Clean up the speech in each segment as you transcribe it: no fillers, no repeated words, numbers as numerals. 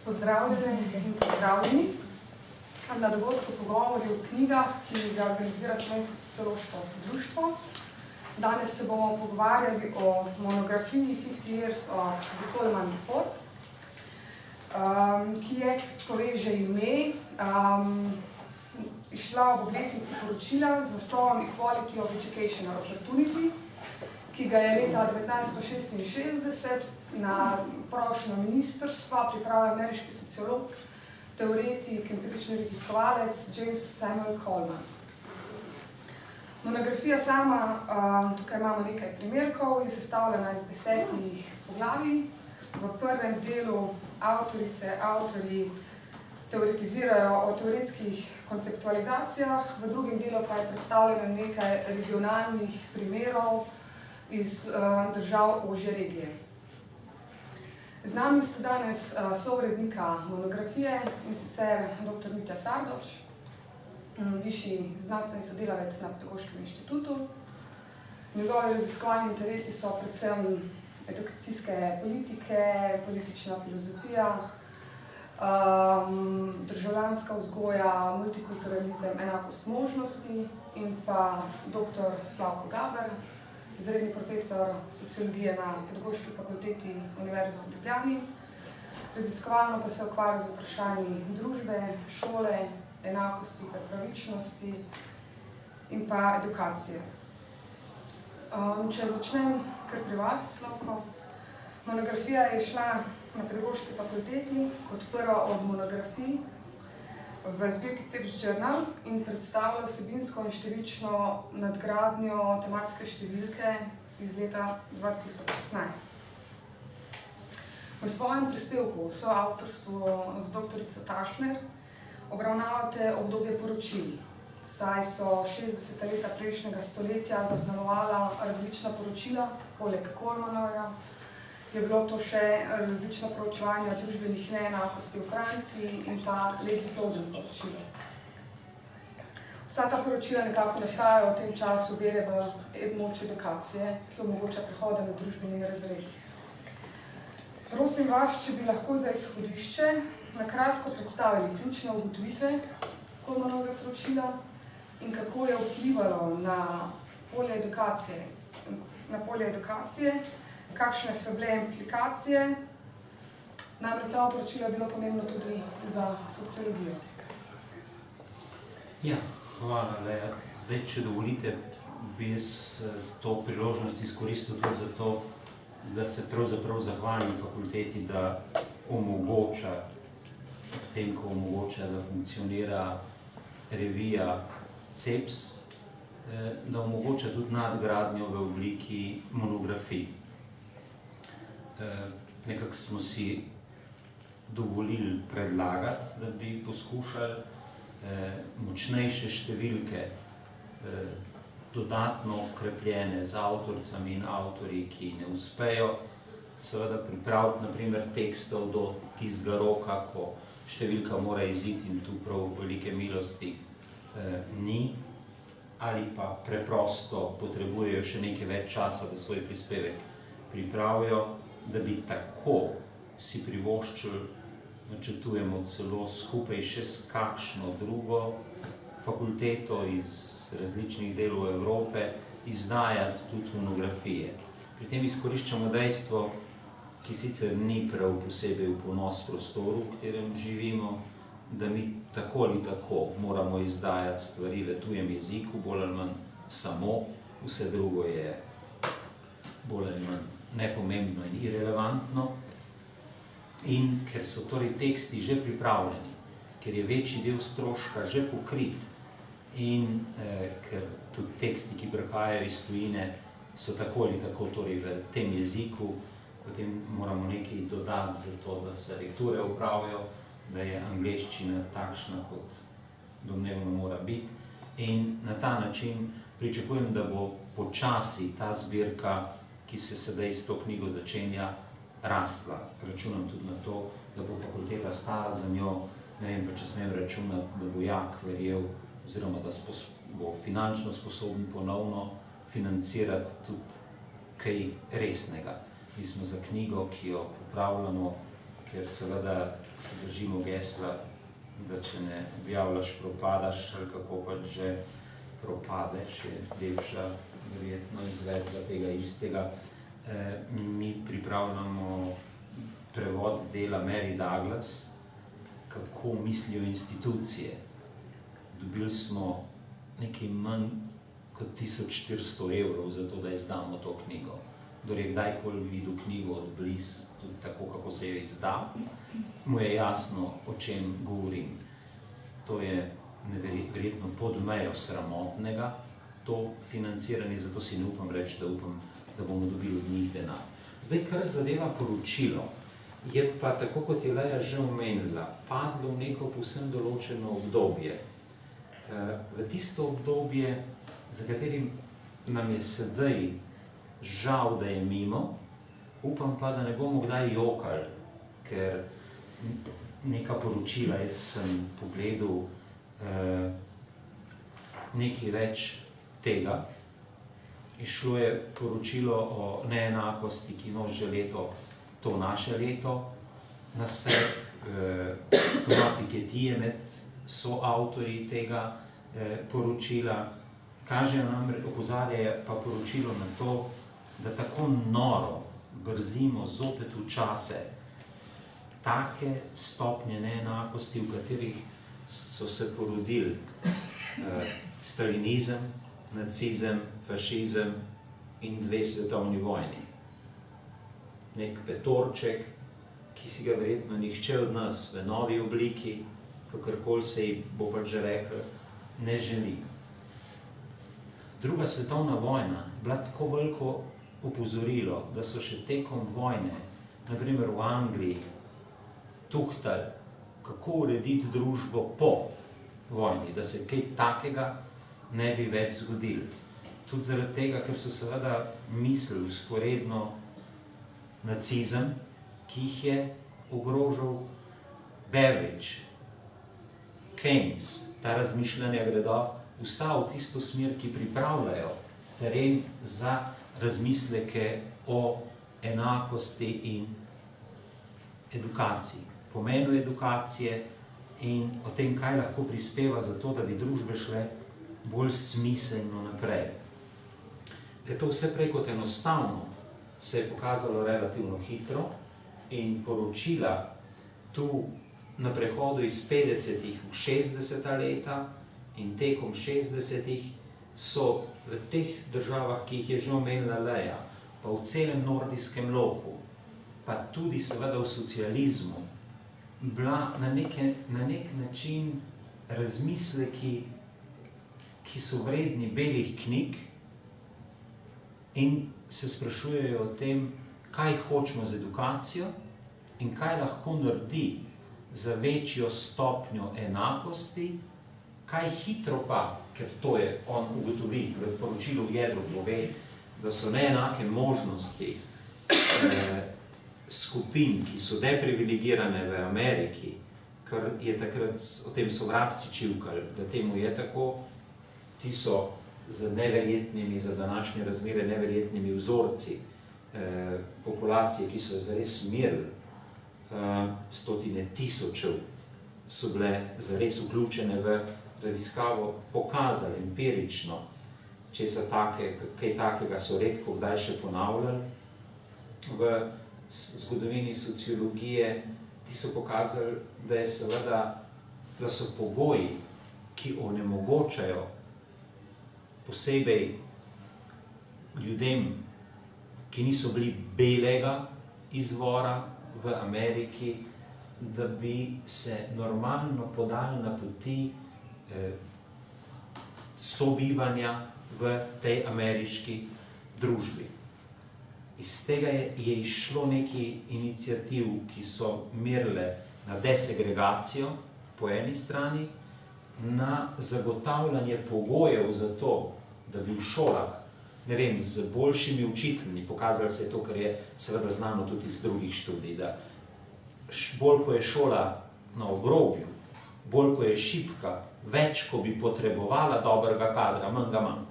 Pozdravljene in pozdravljeni na dogodku Pogovori o knjigah, ki ga organizira Slovensko sociološko društvo. Danes se bomo pogovarjali o monografiji 50 Years of the Coleman Report, ki je, poveže ime, išla ob obletnici poročila z naslovom Equality of Educational Opportunity, ki ga je leta 1966 na prošnjo ministrstva pripravil ameriški sociolog, teoretik in kritični raziskovalec James Samuel Coleman. Monografija sama, tukaj imamo nekaj primerkov, je sestavljena iz 10 poglavij. V prvem delu avtorji teoretizirajo o teoretskih konceptualizacijah, v drugem delu pa je predstavljeno nekaj regionalnih primerov iz držav ožje regije. Z nami sta danes sourednika monografije, in sicer dr. Mitja Sardoč, višji znanstveni sodelavec na Pedagoškem inštitutu. Njegovi raziskovalni interesi so predvsem edukacijske politike, politična filozofija, državljanska vzgoja, multikulturalizem, enakost možnosti in pa dr. Slavko Gaber, izredni profesor sociologije na Pedagoški fakulteti Univerze v Ljubljani. Raziskovalno pa se ukvarja z vprašanji družbe, šole, enakosti ter pravičnosti in pa edukacije. Če začnem kar pri vas, Slavko. Monografija je šla na Pedagoški fakulteti kot prva od monografij v zbirki CEPS Journal in predstavlja vsebinsko in številčno nadgradnjo tematske številke iz leta 2016. V svojem prispevku v soavtorstvu z doktorico Tašner obravnavate obdobje poročil, saj so 60. leta prejšnjega stoletja zaznamovala različna poročila, poleg Colemanovega. Je bilo to še različno proučevanje družbenih neenakosti v Franciji in pa Lady Plowden poročilo. Vsa ta poročila nekako nastajajo v tem času vere v moč edukacije, ki omogoča prehode med družbenimi razredi. Prosim vas, če bi lahko za izhodišče na kratko predstavili ključne ugotovitve Colemanove poročila in kako je vplivalo na polje edukacije, kakšne so bile implikacije. Namreč samo poročilo je bilo pomembno tudi za sociologijo. Ja, hvala, Leja. Zdaj, če dovolite, bi jaz to priložnost izkoristil tudi za to, da se pravzaprav zahvalim fakulteti, da omogoča, tem, ko omogoča, da funkcionira revija CEPS, da omogoča tudi nadgradnjo v obliki monografij. Nekako smo si dovolili predlagati, da bi poskušali močnejše številke, dodatno okrepljene z avtoricami in avtorji, ki ne uspejo, seveda pripraviti na primer tekstov do tistega roka, ko številka mora iziti in tu prav velike milosti ni, ali pa preprosto potrebujejo še nekaj več časa, da svoj prispevek pripravijo, da bi tako si privoščili, načrtujemo celo skupaj še s kakšno drugo fakulteto iz različnih delov Evrope, izdajati tudi monografije. Pri tem izkoriščamo dejstvo, ki sicer ni prav posebej v ponos prostoru, v katerem živimo, da mi tako ali tako moramo izdajati stvari v tujem jeziku, bolj ali manj samo, vse drugo je bolj ali manj nepomembno in irelevantno. In ker so torej teksti že pripravljeni, ker je večji del stroška že pokrit in ker tudi teksti, ki prihajajo iz tujine, so tako ali tako torej v tem jeziku, potem moramo nekaj dodati za to, da se lekture opravijo, da je angleščina takšna, kot domnevno mora biti. In na ta način pričakujem, da bo počasi ta zbirka, ki se sedaj s to knjigo začenja, rastla. Računam tudi na to, da bo fakulteta stala za njo, ne vem pa, če smem računati, da bo Jak verjel, oziroma da bo finančno sposoben ponovno financirati tudi kaj resnega. Mi smo za knjigo, ki jo pripravljamo, ker seveda se držimo gesla, da če ne objavljaš, propadaš, ali kako pač že propadeš, je lepša verjetno izvedba tega istega. Mi pripravljamo prevod dela Mary Douglas, Kako mislijo institucije. Dobili smo nekaj manj kot 1400 evrov za to, da izdamo to knjigo. Kdor je kdajkoli videl knjigo od blizu, tudi tako, kako se jo izda, mu je jasno, o čem govorim. To je verjetno pod mejo sramotnega, to financiranje, zato si ne upam reči, da bomo dobili od njih denar. Zdaj, kar zadeva poročilo, je pa, tako kot je Leja že omenila, padlo v neko povsem določeno obdobje. V tisto obdobje, za katerim nam je sedaj žal, da je mimo, upam pa, da ne bomo kdaj jokali, ker neka poročila, jaz sem pogledal nekaj več tega. Išlo je poročilo o neenakosti, ki nos že leto, to naše leto, nased Toma Piketty je med soavtorji tega poročila. Kažejo nam, opozarjajo pa poročilo na to, da tako noro brzimo zopet v čase take stopnje neenakosti, v katerih so se porodili stalinizem, nacizem, fašizem in 2 svetovni vojni. Nek petorček, ki si ga verjetno nihče od nas v novi obliki, kakorkoli se ji bo pač že rekel, ne želi. Druga svetovna vojna je bila tako veliko opozorilo, da so še tekom vojne, naprimer v Angliji, tuhtali, kako urediti družbo po vojni, da se kaj takega ne bi več zgodilo. Tudi zaradi tega, ker so seveda mislili vzporedno nacizem, ki jih je ogrožal Beveridge, Keynes, ta razmišljanja gredo vsa v tisto smer, ki pripravljajo teren za razmisleke o enakosti in edukaciji, pomenu edukacije in o tem, kaj lahko prispeva za to, da bi družbe šle bolj smiselno naprej. Da je to vse prej kot enostavno, se je pokazalo relativno hitro in poročila tu na prehodu iz 50-ih v 60-ta leta in tekom 60-ih so v teh državah, ki jih je že omenila Leja, pa v celem nordijskem loku, pa tudi seveda v socializmu, bila na nek način razmisleki, ki so vredni belih knjig in se sprašujejo o tem, kaj hočemo z edukacijo in kaj lahko naredi za večjo stopnjo enakosti, kaj hitro pa, ker to je on ugotovil v poročilu v jedru pove, da so neenake možnosti skupin, ki so deprivilegirane v Ameriki, ker je takrat o tem so vrabci čivkali, da temu je tako, ti so z neverjetnimi, za današnje razmere neverjetnimi vzorci populacije, ki so zares merili, stotine tisočev so bile zares vključene v raziskavo, pokazali empirično, kaj takega so redko kdaj še ponavljali. V zgodovini sociologije ti so pokazali, da je seveda, da so pogoji, ki onemogočajo posebej ljudem, ki niso bili belega izvora v Ameriki, da bi se normalno podali na poti sobivanja v tej ameriški družbi. Iz tega je išlo nekaj iniciativ, ki so merile na desegregacijo po eni strani, na zagotavljanje pogojev za to, da bi v šolah, ne vem, z boljšimi učitelji, pokazalo se je to, kar je seveda znano tudi iz drugih študij, da bolj ko je šola na obrobju, bolj ko je šibka, več ko bi potrebovala dobrega kadra, manj ga manj.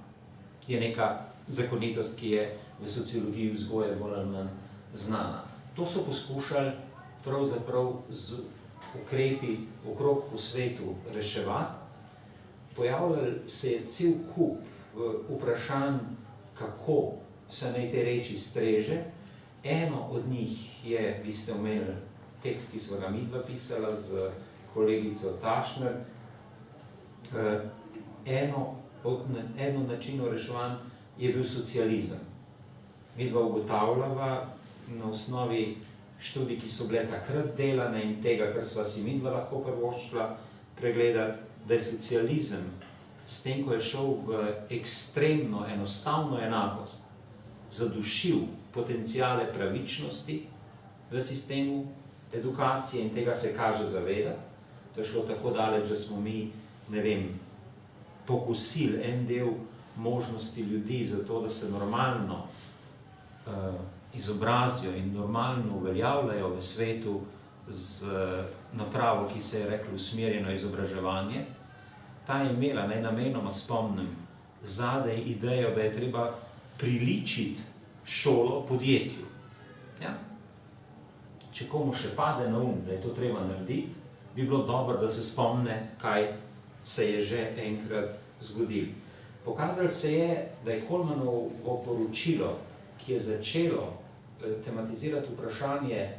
Je neka zakonitost, ki je v sociologiji vzgoje bolj ali manj znana. To so poskušali pravzaprav z ukrepi okrog po svetu reševati. Pojavljal se je cel kup vprašanj, kako se naj te reči streže. Eno od njih je, vi ste omenili, tekst, ki sva ga midva pisala z kolegico Tašner. Eno od načinov reševanj je bil socializem. Midva ugotavljava na osnovi študij, ki so bile takrat delane in tega, kar sva si midva lahko prvoščila pregledati, da je socializem s tem, ko je šel v ekstremno enostavno enakost, zadušil potencijale pravičnosti v sistemu edukacije in tega se kaže zavedati. To je šlo tako daleč, da smo mi, ne vem, pokusili en del možnosti ljudi za to, da se normalno izobrazijo in normalno uveljavljajo v svetu z napravo, ki se je reklo usmerjeno izobraževanje. Ta je imela, naj namenoma spomnim, zadaj idejo, da je treba priličiti šolo podjetju. Ja? Če komu še pade na da je to treba narediti, bi bilo dobro, da se spomne, kaj se je že enkrat zgodilo. Pokazalo se je, da je Colemanovo poročilo, ki je začelo tematizirati vprašanje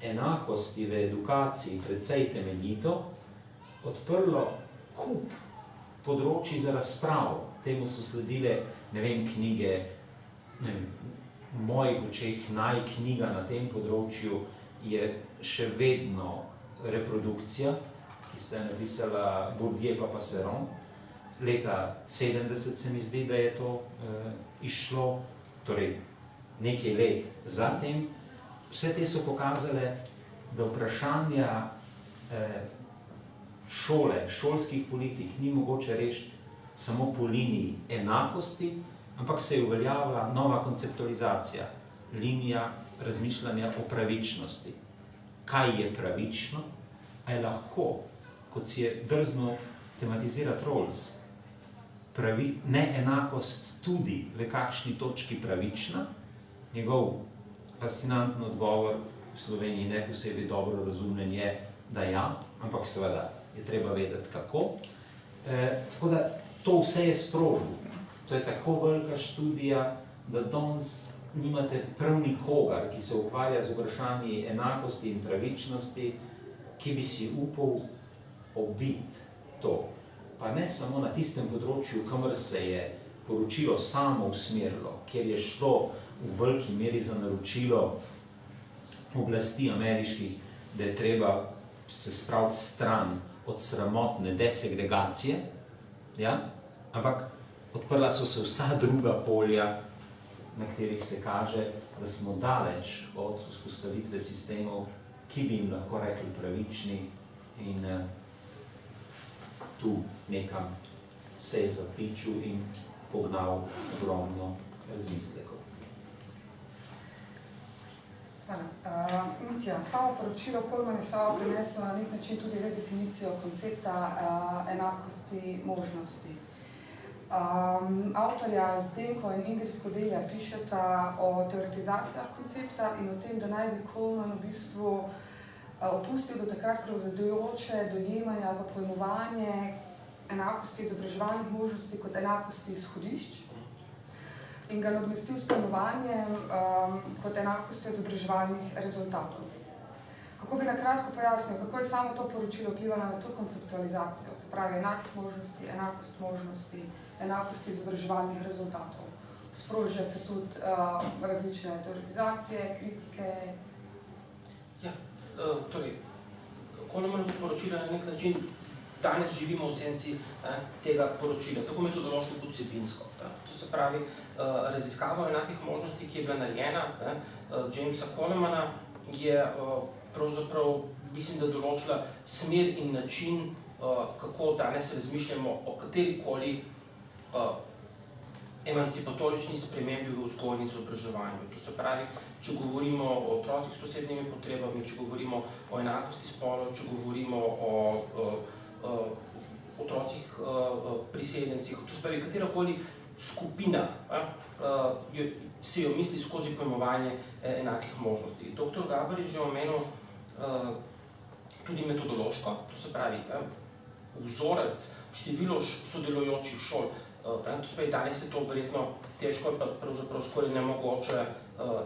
enakosti v edukaciji precej temeljito, odprlo kup področji za razpravo. Temu so sledile, ne vem, knjige, v mojih očeh najknjiga na tem področju je še vedno reprodukcija, ki sta je napisala Bourdieu pa Passeron. Leta 70 se mi zdi, da je to izšlo, torej nekaj let zatem. Vse te so pokazale, da vprašanja šole, šolskih politik ni mogoče rešiti samo po liniji enakosti, ampak se je uveljavila nova konceptualizacija, linija razmišljanja o pravičnosti. Kaj je pravično? A je lahko, kot si je drzno tematizirati Rawls, neenakost tudi v kakšni točki pravična? Njegov fascinantni odgovor v Sloveniji ne posebej dobro razumljen je, da ja, ampak seveda je treba vedeti kako. Tako da to vse je sprožil. To je tako velika študija, da danes nimate prav nikogar, ki se ukvarja z vprašanji enakosti in pravičnosti, ki bi si upal obiti to. Pa ne samo na tistem področju, kamor se je poročilo samo usmerilo, kjer je šlo v veliki meri za naročilo oblasti ameriških, da je treba se spraviti stran od sramotne desegregacije, ja? Ampak odprla so se vsa druga polja, na katerih se kaže, da smo daleč od vzpostavitve sistemov, ki bi jim lahko rekli pravični in tu nekam se je zapičil in pognal ogromno razmislekov. Hvala. Mitja, samo poročilo Coleman je samo prineslo na nek način tudi redefinicijo koncepta enakosti možnosti. Avtorja Zdenko in Ingrid Kodelja pišeta o teoretizacijah koncepta in o tem, da naj bi Coleman v bistvu opustil do takrat prevladujoče dojemanje ali pojmovanje enakosti izobraževalnih možnosti kot enakosti izhodišč in ga nadomestil s pojmovanjem kot enakosti izobraževalnih rezultatov. Kako bi na kratko pojasnil, kako je samo to poročilo vplivalo na to konceptualizacijo, se pravi enakih možnosti, enakost možnosti, enakosti izobraževalnih rezultatov. Sprožijo se tudi različne teoretizacije, kritike. Ja, torej, Colemanovo poročilo na nek način danes živimo v senci tega poročila, tako metodološko kot vsebinsko. To se pravi, raziskava enakih možnosti, ki je bila narejena, Jamesa Colemana, je pravzaprav, mislim, da določila smer in način, kako danes razmišljamo o katerikoli emancipatorični spremembi v vzgoji in izobraževanju. To se pravi, če govorimo o otrocih s posebnimi potrebami, če govorimo o enakosti spolov, če govorimo o otrocih priseljencih, to se pravi, katerakoli skupina se jo misli skozi pojmovanje enakih možnosti. Dr. Gaber je že omenil tudi metodološko, to se pravi, vzorec, število sodelujočih šol, to se pravi, danes je to verjetno težko, pa pravzaprav skoraj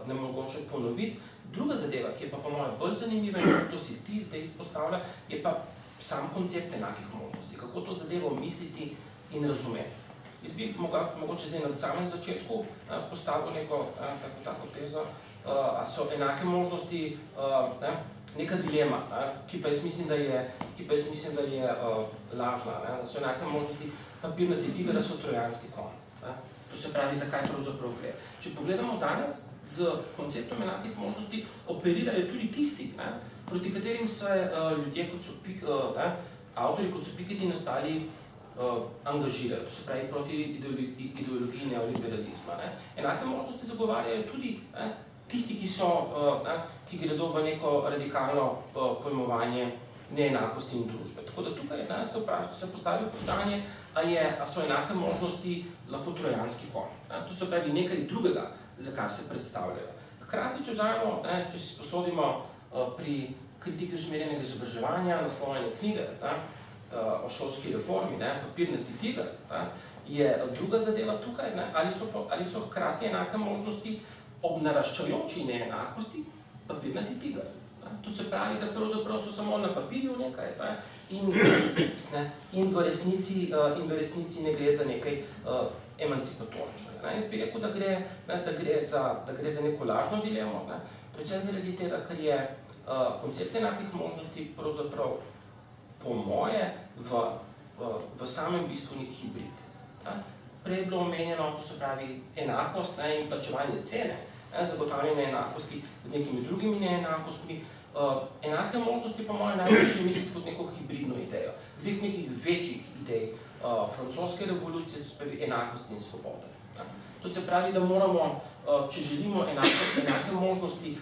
nemogoče ponoviti. Druga zadeva, ki je pa po mojem bolj zanimiva, in to si ti zdaj izpostavlja, je pa sam koncept enakih možnosti, kako to zadevo misliti in razumeti. Jaz bi mogoče zdaj na samem začetku postavil neko tako tezo, a so enake možnosti neka dilema, ki pa jaz mislim, da je lažna. So enake možnosti papirnati tiger, da so trojanski konj. To se pravi, zakaj pravzaprav gre. Če pogledamo danes, z konceptom enakih možnosti operirajo tudi tisti, proti katerim se ljudje, avtorji, kot so Piketty in ostali, angažirajo, to se pravi proti ideologiji neoliberalizma. Enake možnosti zagovarjajo tudi tisti, ki gredo v neko radikalno pojmovanje neenakosti in družbe. Tako da tukaj se postavi vprašanje, a so enake možnosti lahko trojanski konj. To se pravi nekaj drugega, za kar se predstavljajo. Hkrati, če si sposodimo pri kritiki usmerjenega izobraževanja, naslovljene knjige o šolski reformi, papirnati tiger, je druga zadeva tukaj, ali so hkrati enake možnosti ob naraščajoči neenakosti papirnati tiger. To se pravi, da pravzaprav so samo na papirju nekaj in v resnici ne gre za nekaj emancipatoričnega. Jaz bi rekel, da gre za neko lažno dilemo, predvsem zaradi tega, ker je koncept enakih možnosti pravzaprav po moje v samem bistvu nek hibrid. Prej je bilo omenjeno, to se pravi enakost in plačevanje cene, zagotavljanje enakosti z nekimi drugimi neenakostmi. Enake možnosti po mojem najbolj misliti kot neko hibridno idejo, dveh nekih večjih idej francoske revolucije, to se pravi enakosti in svobode. To se pravi, da moramo, če želimo enake možnosti,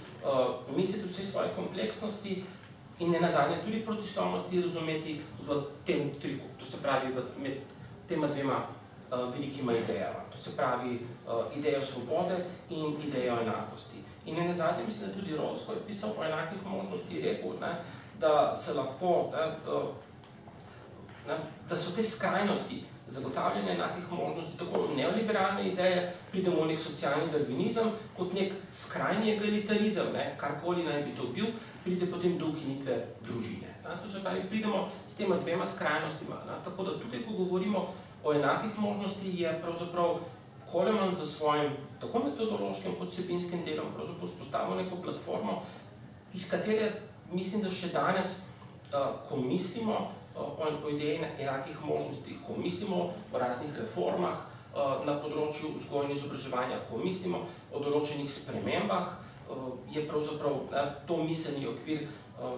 misliti vse svoje kompleksnosti in nenazadnje tudi protislovnosti razumeti v tem triku, to se pravi med tema dvema velikima idejama, to se pravi idejo svobode in idejo enakosti. In nenazadnje mislim, da tudi Rawls, ko je pisal o enakih možnosti, rekel, da se lahko, da so te skrajnosti zagotavljanja enakih možnosti, tako neoliberalne ideje, pridemo v nek socialni darwinizem, kot nek skrajni egalitarizem, karkoli naj bi to bil, pride potem do ukinitve družine. To se pravi, pridemo s tema dvema skrajnostima. Tako da tukaj, ko govorimo o enakih možnosti, je pravzaprav Coleman za svojim tako metodološkim kot vsebinskim delom pravzaprav vzpostavil neko platformo, iz katere mislim, da še danes, ko mislimo o ideji enakih možnostih, ko mislimo o raznih reformah na področju vzgoje in izobraževanja, ko mislimo o določenih spremembah, je pravzaprav to miselni okvir,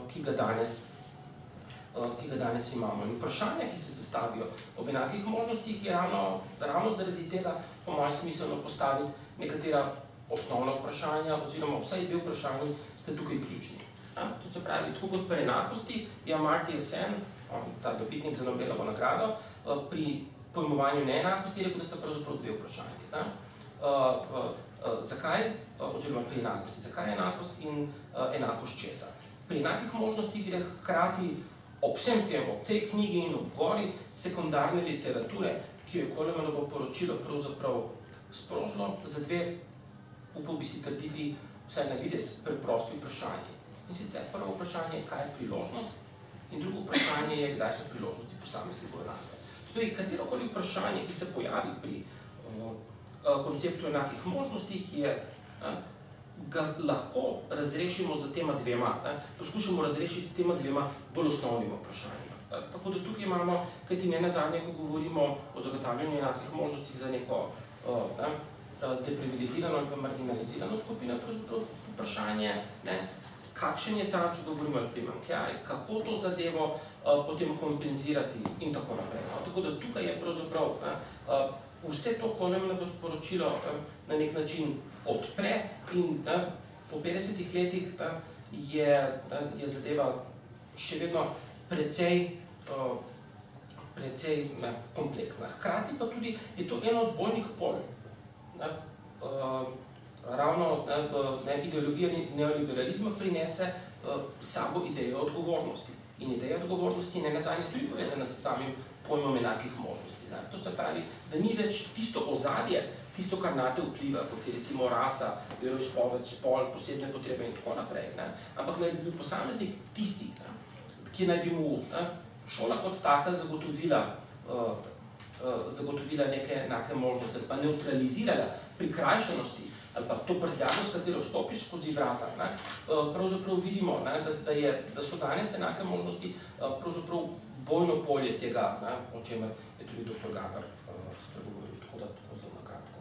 ki ga danes imamo. In vprašanja, ki se zastavijo ob enakih možnostih, je ravno zaradi tega, po mojem smiselno postaviti nekatera osnovna vprašanja, oziroma vsaj dve vprašanji ste tukaj ključni. To se pravi, tako kot pri enakosti, je Amartya Sen, ta dobitnik za Nobelovo nagrado, pri pojmovanju neenakosti rekel, da sta pravzaprav dve vprašanji. Zakaj, oziroma pri enakosti, zakaj je enakost in enakost česa? Pri enakih možnostih gre hkrati ob vsem tem, ob tej knjigi in ob gori sekundarne literature, ki jo je Colemanovo poročilo pravzaprav sprožilo za dve, upal bi si trditi, vsaj na videz, preprosti vprašanji. In sicer prvo vprašanje je, kaj je priložnost, in drugo vprašanje je, kdaj so priložnosti posameznikov enake. Torej, katerokoli vprašanje, ki se pojavi pri konceptu enakih možnostih, ga lahko razrešimo z tema dvema, poskušamo razrešiti s tema dvema bolj osnovnima vprašanjima. Tako da tukaj imamo, kajti nenazadnje, ko govorimo o zagotavljanju enakih možnostih za neko deprivilegirano in marginalizirano skupino, vprašanje, kakšen je ta, če govorimo o primanjkljaju, kako to zadevo potem kompenzirati in tako naprej. Tako da tukaj je pravzaprav vse to Colemanovo poročilo na nek način odpre in po 50 letih je zadeva še vedno precej kompleksna. Hkrati pa tudi je to eno od bojnih pol. Ravno ideologija neoliberalizma prinese sabo idejo odgovornosti. In ideja odgovornosti je nenazadnje tudi povezana s samim pojmom enakih možnosti. To se pravi, da ni več tisto ozadje, tisto, kar nate vpliva, kot je recimo rasa, veroizpoved, spol, posebne potrebe in tako naprej. Ampak naj bi bil posameznik tisti, ki naj bi mu šola kot taka zagotovila neke enake možnosti, pa neutralizirala prikrajšanosti ali pa to prtljago, s katero vstopiš skozi vrata. Pravzaprav vidimo, da so danes enake možnosti pravzaprav bojno polje tega, o čemer je tudi dr. Gaber spregovoril, tako da tako zelo nakratko.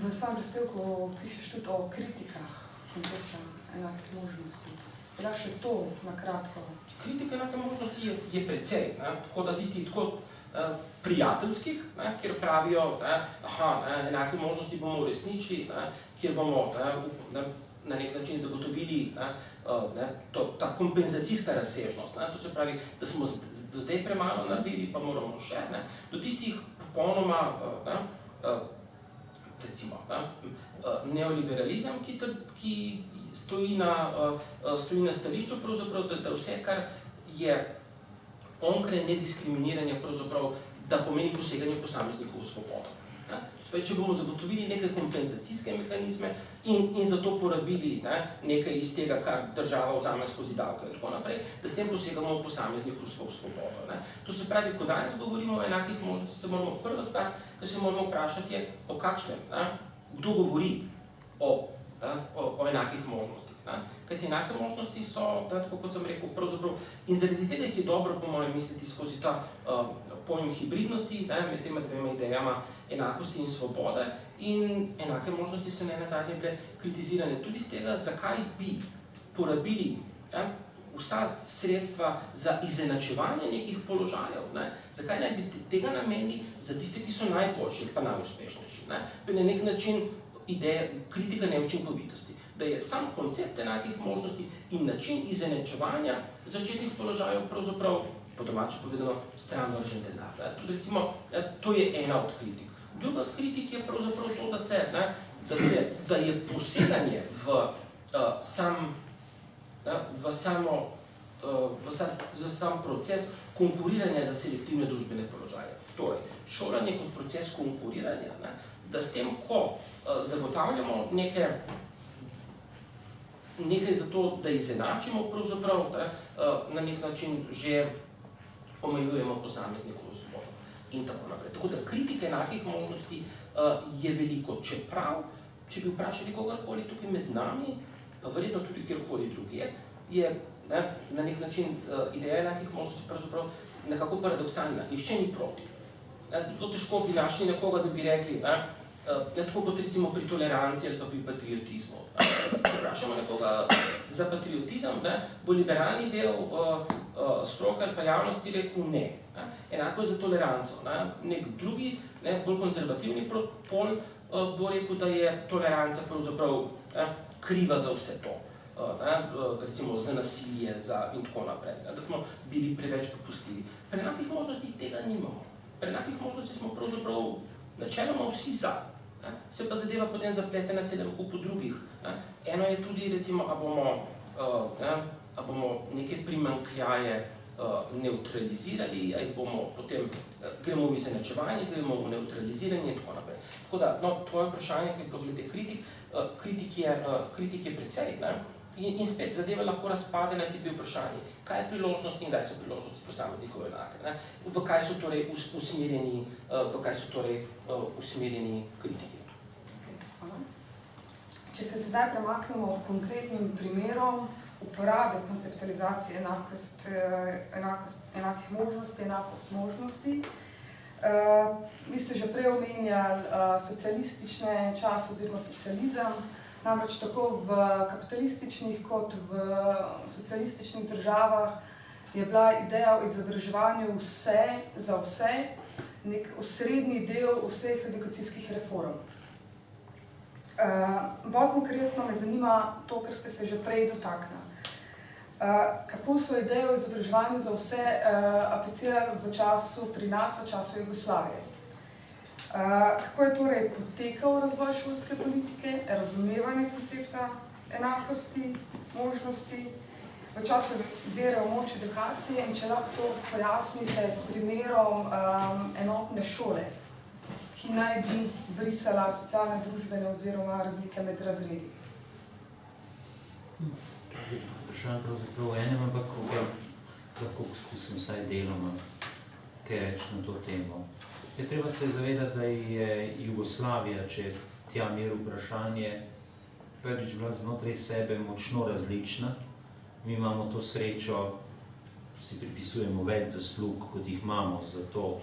V samem prispevku pišeš tudi o kritikah koncepta enakih možnosti. Da še to nakratko. Kritika enake možnosti je precej, tako da tisti tako prijateljskih, kjer pravijo, enake možnosti bomo uresničili, kjer bomo na nek način zagotovili ta kompenzacijska razsežnost. To se pravi, da smo do zdaj premalo naredili, pa moramo še. Do tistih popolnoma, recimo, neoliberalizem, ki stoji na stališču, pravzaprav, da vse, kar je onkraj nediskriminiranja, pravzaprav, da pomeni poseganje posameznikov v svobodo. Če bomo zagotovili neke kompenzacijske mehanizme in za to porabili nekaj iz tega, kar država vzame skozi davke in tako naprej, da s tem posegamo v posameznikov v svobodo. To se pravi, ko danes govorimo o enakih možnosti, se moramo prva stvar, ki se moramo vprašati, je o kakšnem, kdo govori o enakih možnostih. Kajti enake možnosti so, tako kot sem rekel, pravzaprav, in zaradi tega je dobro, po mojem, misliti skozi ta pojem hibridnosti, med tema dvema idejama enakosti in svobode, in enake možnosti so nenazadnje bile kritizirane tudi z tega, zakaj bi porabili vsa sredstva za izenačevanje nekih položajev, zakaj naj bi tega namenili za tiste, ki so najboljši, pa najuspešnejši. To je na nek način ideja, kritika neučinkovitosti, da je sam koncept enakih možnosti in način izenačevanja začetnih položajev pravzaprav, po domače povedano, stran vržen denar. Tudi recimo, to je ena od kritik. Druga od kritik je pravzaprav to, da je poseganje v sam proces konkuriranja za selektivne družbene položaje. Torej, šolanje kot proces konkuriranja, da s tem, ko zagotavljamo nekaj za to, da izenačimo pravzaprav, na nek način že omejujemo posameznikovo svobodo in tako naprej. Tako da kritika enakih možnosti je veliko, čeprav, če bi vprašali kogarkoli tukaj med nami, pa verjetno tudi kjerkoli drugje, je na nek način ideja enakih možnosti pravzaprav nekako paradoksalna. Nihče ni proti. Zelo težko bi našli nekoga, da bi rekli, tako kot recimo pri toleranci ali pa pri patriotizmu. Vprašamo nekoga za patriotizem, bo liberalni del stroke ali pa javnosti rekel ne. Enako je za toleranco. Nek drugi, bolj konzervativni pol bo rekel, da je toleranca pravzaprav kriva za vse to. Recimo za nasilje in tako naprej. Da smo bili preveč popustljivi. Pri enakih možnostih tega nimamo. Pri enakih možnostih smo pravzaprav načeloma vsi za. Se pa zadeva potem zaplete na celem kupu drugih. Eno je tudi, recimo, a bomo neke primanjkljaje neutralizirali, a jih bomo potem, gremo v izenačevanje, gremo v neutraliziranje in tako naprej. Tako da, tvoje vprašanje, kaj je bilo glede kritik je precej, in spet zadeva lahko razpade na ti dve vprašanji. Kaj je priložnost in kdaj so priložnosti posameznikov enake? V kaj so torej usmerjeni kritiki? Če se zdaj premaknemo konkretnim primerom uporabe konceptualizacije enakih možnosti, enakost možnosti, vi ste že prej omenjali socialistične čase oziroma socializem, namreč tako v kapitalističnih kot v socialističnih državah je bila ideja o izobraževanju vse za vse, nek osrednji del vseh edukacijskih reform. Bolj konkretno me zanima to, kar ste se že prej dotaknili. Kako so ideje o izobraževanju za vse aplicirali pri nas v času Jugoslavije? Kako je torej potekal razvoj šolske politike, razumevanje koncepta enakosti, možnosti v času vere v moč edukacije in če lahko to pojasnite s primerom enotne šole, ki naj bi brisala socialne, družbene oziroma razlike med razredi. Vprašanje pravzaprav enem, ampak lahko poskusim vsaj deloma kaj reči na to temo. Je treba se zavedati, da je Jugoslavija, če je tja mir vprašanje, prvič bila znotraj sebe močno različna. Mi imamo to srečo, si pripisujemo več zaslug, kot jih imamo, zato,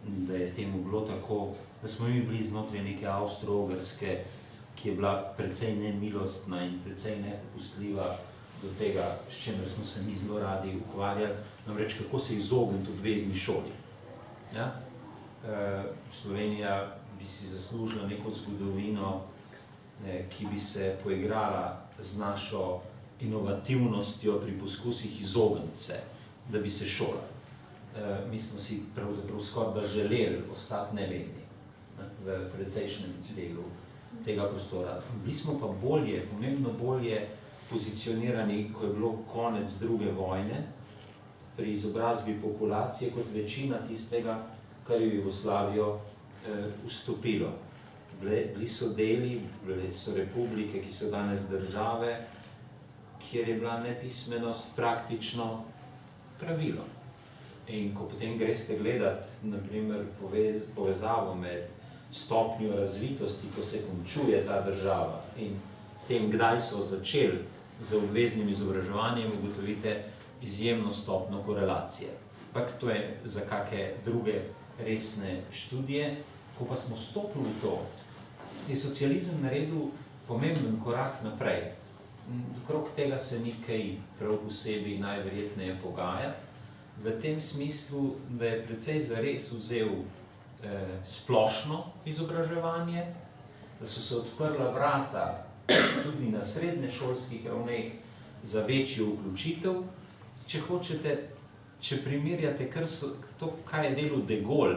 da je temu bilo tako, da smo mi bili znotraj neke Avstro-Ogrske, ki je bila precej nemilostna in precej nepopustljiva do tega, s čimer smo se mi zelo radi ukvarjali, namreč kako se izogniti obvezni šoli. Ja? Slovenija bi si zaslužila neko zgodovino, ki bi se poigrala z našo inovativnostjo pri poskusih izogniti se, da bi se šolali. Mi smo si pravzaprav skoraj želeli ostati nevedni v precejšnjem delu tega prostora. Bili smo pa bolje, pomembno bolje pozicionirani, ko je bilo konec druge vojne, pri izobrazbi populacije kot večina tistega, kar je v Jugoslavijo vstopilo. Bili so deli, bile so republike, ki so danes države, kjer je bila nepismenost praktično pravilo. In ko potem greste gledati, naprimer, povezavo med stopnjo razvitosti, ko se končuje ta država in tem, kdaj so začeli z obveznim izobraževanjem, ugotovite izjemno stopno korelacije. Ampak to je za kakšne druge resne študije. Ko pa smo stopili v to, je socializem naredil pomemben korak naprej. Okrog tega se ni kaj prav posebej najverjetneje pogajati, v tem smislu, da je precej zares vzel splošno izobraževanje, da so se odprla vrata tudi na srednješolskih ravneh za večjo vključitev. Če hočete, če primerjate to, kaj je delal de Gaulle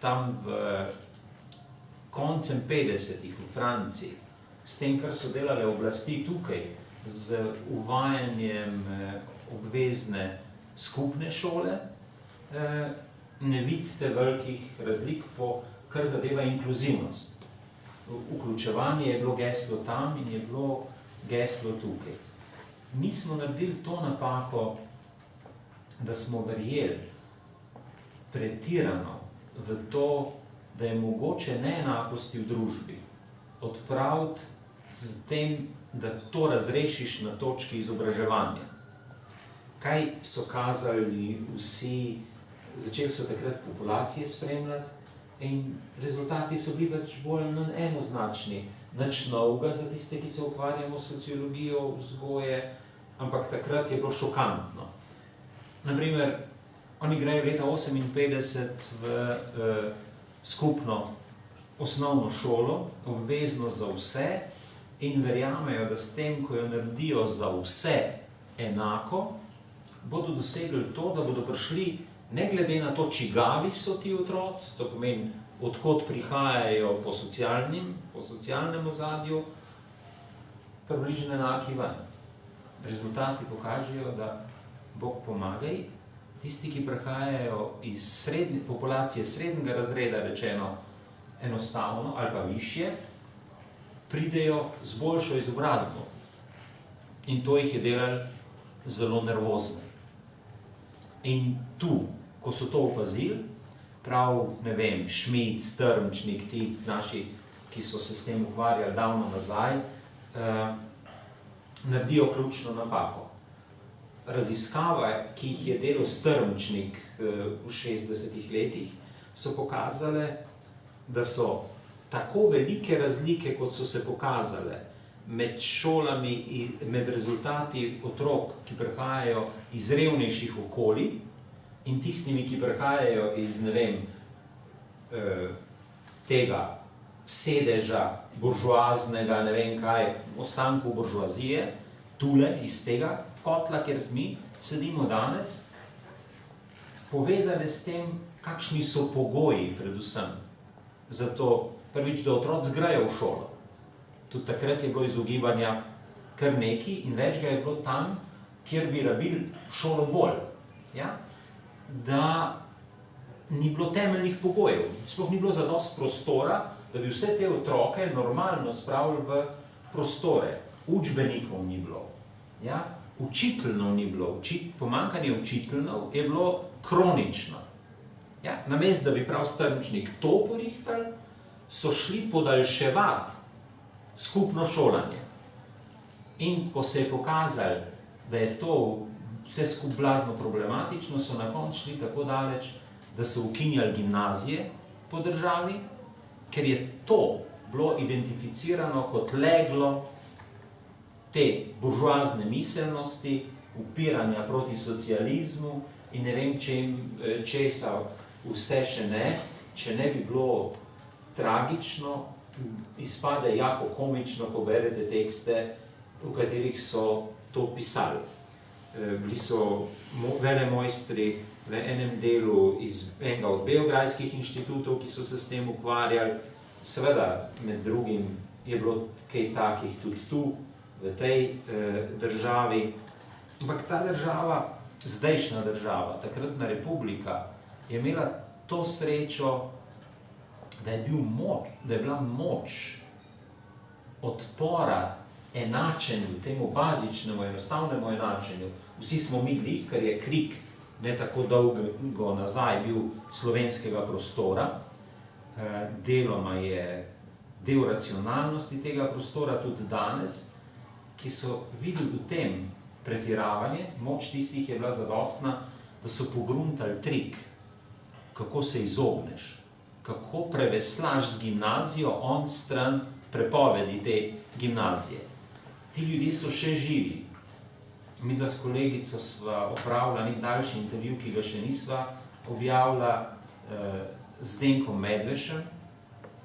tam v koncem 50-ih v Franciji, s tem, kar so delale oblasti tukaj, z uvajanjem obvezne skupne šole, ne vidite velikih razlik po kar zadeva inkluzivnost. Vključevanje je bilo geslo tam in je bilo geslo tukaj. Mi smo naredili to napako, da smo verjeli pretirano v to, da je mogoče neenakosti v družbi odpraviti z tem, da to razrešiš na točki izobraževanja. Kaj so kazali vsi, začeli so takrat populacije spremljati in rezultati so bili več bolj enoznačni. Nič novega za tiste, ki se ukvarjamo s sociologijo, vzgoje, ampak takrat je bilo šokantno. Naprimer, oni grejo leta 1958 v skupno osnovno šolo, obvezno za vse, in verjamejo, da s tem, ko jo naredijo za vse enako, bodo dosegli to, da bodo prišli, ne glede na to, čigavi so ti otroci, to pomeni, odkot prihajajo po socialnem ozadju, približno enaki ven. Rezultati pokažejo, da Bog pomagaj, tisti, ki prihajajo iz populacije srednjega razreda, rečeno enostavno ali pa višje, pridejo z boljšo izobrazbo. In to jih je delalo zelo nervozne. In tu, ko so to opazili, prav, ne vem, Šmid, Strmčnik, ti naši, ki so se s tem ukvarjali davno nazaj, naredijo ključno napako. Raziskave, ki jih je delal Strmčnik v 60-ih letih, so pokazale, da so tako velike razlike, kot so se pokazale med šolami, med rezultati otrok, ki prihajajo iz revnejših okolij in tistimi, ki prihajajo iz, ne vem, tega sedeža buržoaznega, ne vem kaj, ostankov buržoazije, tule iz tega kotla, kjer mi sedimo danes, povezane s tem, kakšni so pogoji predvsem. zato prvič, da otroci grejo v šolo. Tudi takrat je bilo izogibanja kar nekaj in več ga je bilo tam, kjer bi rabili šolo bolj. Ja? Da ni bilo temeljnih pogojev, sploh ni bilo zadosti prostora, da bi vse te otroke normalno spravili v prostore. Učbenikov ni bilo, ja? Učiteljnov ni bilo, pomanjkanje učiteljnov je bilo kronično. Ja? Namesto, da bi prav Strmčnik to porihtali, so šli podaljševati skupno šolanje. In ko se je pokazalo, da je to vse skupaj blazno problematično, so na koncu šli tako daleč, da so ukinjali gimnazije po državi, ker je to bilo identificirano kot leglo te buržoazne miselnosti, upiranja proti socializmu in ne vem česa vse še ne, če ne bi bilo tragično, izpade jako komično, ko berete tekste, v katerih so to pisali. Bili so velemojstri v enem delu iz enega od beograjskih inštitutov, ki so se s tem ukvarjali. Seveda, med drugim je bilo kaj takih tudi tu, v tej državi. Ampak ta država, zdajšnja država, takratna republika, je imela to srečo, da je bila moč odpora enačenju, temu bazičnemu, enostavnemu enačenju. Vsi smo mi, ker je krik ne tako dolgo nazaj bil slovenskega prostora. Deloma je del racionalnosti tega prostora tudi danes, ki so videli v tem pretiravanje, moč tistih je bila zadostna, da so pogruntali trik, kako se izogneš, kako preveslaš z gimnazijo on stran prepovedi te gimnazije. Ti ljudje so še živi. Midva s kolegico sva opravila nek daljši intervju, ki ga še nisva objavila, z Zdenkom Medvešem,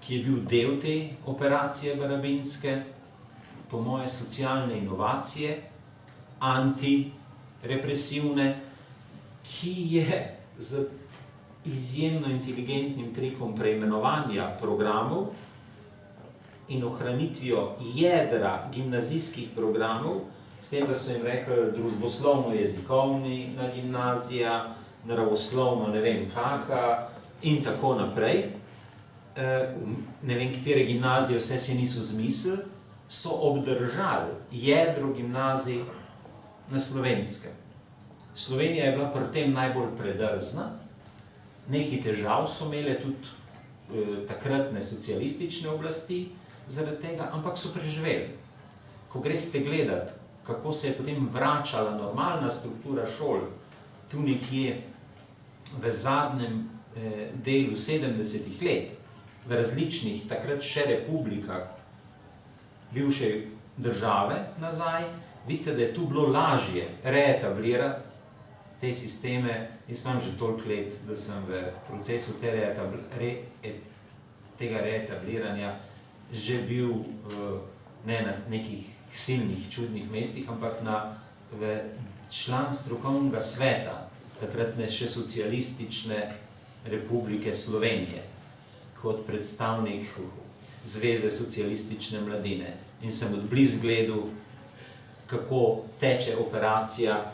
ki je bil del te operacije barabinske, po moje socialne inovacije, antirepresivne, ki je z izjemno inteligentnim trikom preimenovanja programov in ohranitvijo jedra gimnazijskih programov, s tem, da so jim rekli družboslovno-jezikovni na gimnazija, naravoslovno ne vem kaka in tako naprej. Ne vem, katere gimnazije vse si niso zmislili, so obdržali jedro gimnazij na Slovenskem. Slovenija je bila pri tem najbolj predrzna, nekaj težav so imele tudi takratne socialistične oblasti zaradi tega, ampak so preživeli. Ko greste gledati, kako se je potem vračala normalna struktura šol, tu nekje v zadnjem delu 70-ih let, v različnih, takrat še republikah, bivše države nazaj, vidite, da je tu bilo lažje reetablirati te sisteme. Jaz imam že toliko let, da sem v procesu tega reetabliranja že bil ne na nekih silnih, čudnih mestih, ampak član strokovnega sveta, takratne še socialistične republike Slovenije, kot predstavnik Zveze socialistične mladine. In sem od blizu gledal, kako teče operacija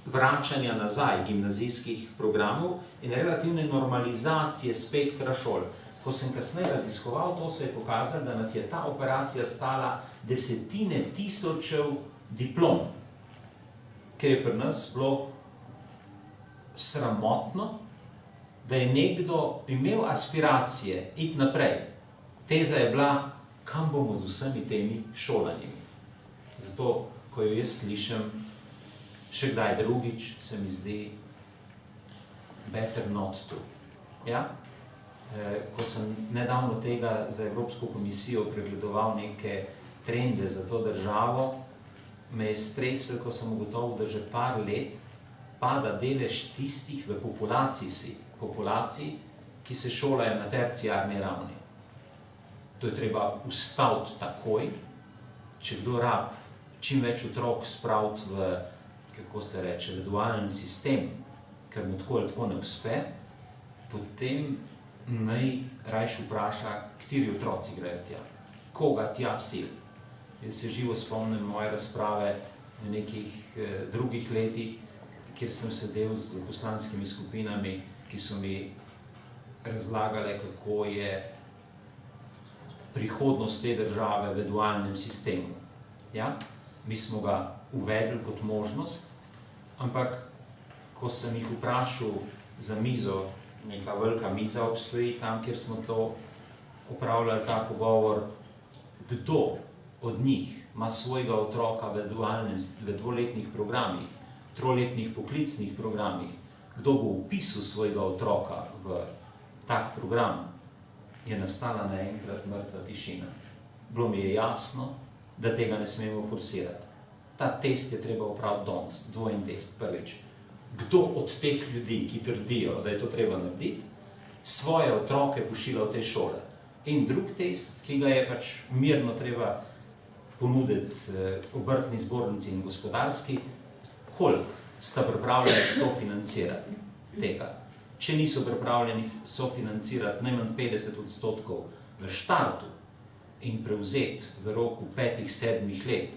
vračanja nazaj gimnazijskih programov in relativne normalizacije spektra šol. Ko sem kasneje raziskoval, to se je pokazalo, da nas je ta operacija stala desetine tisočev diplom, ker je pri nas bilo sramotno, da je nekdo imel aspiracije iti naprej. Teza je bila, kam bomo z vsemi temi šolanjimi. Zato, ko jo jaz slišim, še kdaj drugič, se mi zdi better not to. Ja? Ko sem nedavno tega za Evropsko komisijo pregledoval neke trende za to državo, me je stresel, ko sem ugotovil, da že par let pada delež tistih v populaciji, ki se šolajo na terciarni ravni. To je treba ustaviti takoj, če kdo rab čim več otrok spraviti v, kako se reče, v dualni sistem, ker mu tako ali tako ne uspe, potem naj rajš vpraša, kateri otroci grejo tja, koga tja sili. Jaz se živo spomnim moje razprave v nekih drugih letih, kjer sem sedel z poslanskimi skupinami, ki so mi razlagale, kako je prihodnost te države v dualnem sistemu. Ja? Mi smo ga uvedli kot možnost, ampak ko sem jih vprašal za mizo, neka velika miza obstoji tam, kjer smo to opravljali ta pogovor, kdo od njih ima svojega otroka v dvoletnih programih, troletnih poklicnih programih, kdo bo vpisal svojega otroka v tak program, je nastala naenkrat mrtva tišina. Bilo mi je jasno, da tega ne smemo forsirati. Ta test je treba opraviti danes, dvojen test, prvič. Kdo od teh ljudi, ki trdijo, da je to treba narediti, svoje otroke pošilja v te šole? In drug test, ki ga je pač mirno treba ponuditi obrtni zbornici in gospodarski, koliko sta pripravljeni sofinancirati tega. Če niso pripravljeni sofinancirati najmanj 50% v štartu in prevzeti v roku 5-7 let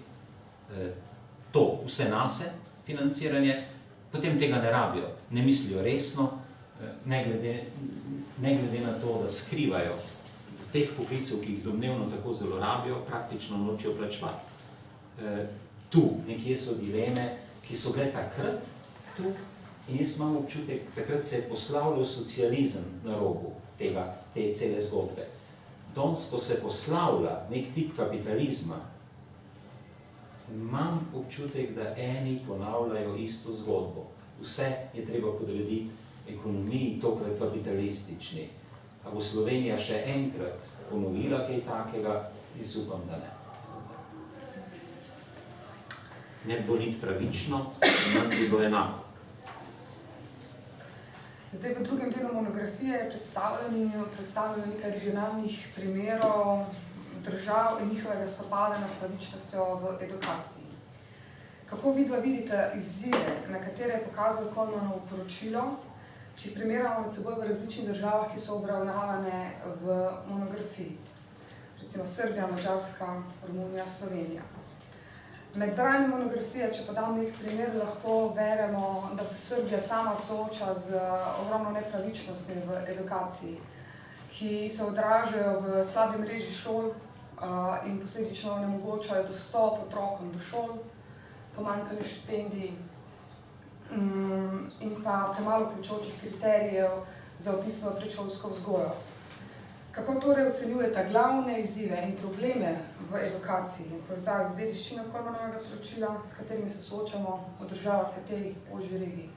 to vse nase financiranje, potem tega ne rabijo, ne mislijo resno, ne glede na to, da skrivajo teh poklicev, ki jih domnevno tako zelo rabijo, praktično nočejo plačevati. Tu nekje so dileme, ki so bile takrat tu, in jaz imam občutek, takrat se je poslavljal socializem na robu te cele zgodbe. Danes, ko se poslavlja nek tip kapitalizma, imam občutek, da eni ponavljajo isto zgodbo. Vse je treba podrediti ekonomiji, tokrat kapitalistični. A bo Slovenija še enkrat ponovila kaj takega? Jaz upam, da ne. Ne bo niti pravično, ne bi bilo enako. Zdaj, v drugem delu monografije je predstavljeno nekaj regionalnih primerov držav in njihovega spopadanja s pravičnostjo v edukaciji. Kako vidva vidite izzive, na katere je pokazal Kolmanovo poročilo, če primerjamo med seboj v različnih državah, ki so obravnavane v monografiji? Recimo Srbija, Madžarska, Romunija, Slovenija. Med branjem monografije, če podam nek primer, lahko beremo, da se Srbija sama sooča z ogromno nepravičnostmi v edukaciji, ki se odražajo v slabi mreži šol in posledično onemogočajo dostop otrokom do šol, pomanjkanje štipendij in pa premalo vključujočih kriterijev za vpis v predšolsko vzgojo. Kako torej ocenjujete glavne izzive in probleme v edukaciji in povezavi z dediščino Kolmanovega poročila, s katerimi se soočamo v državah v tej ožji regiji?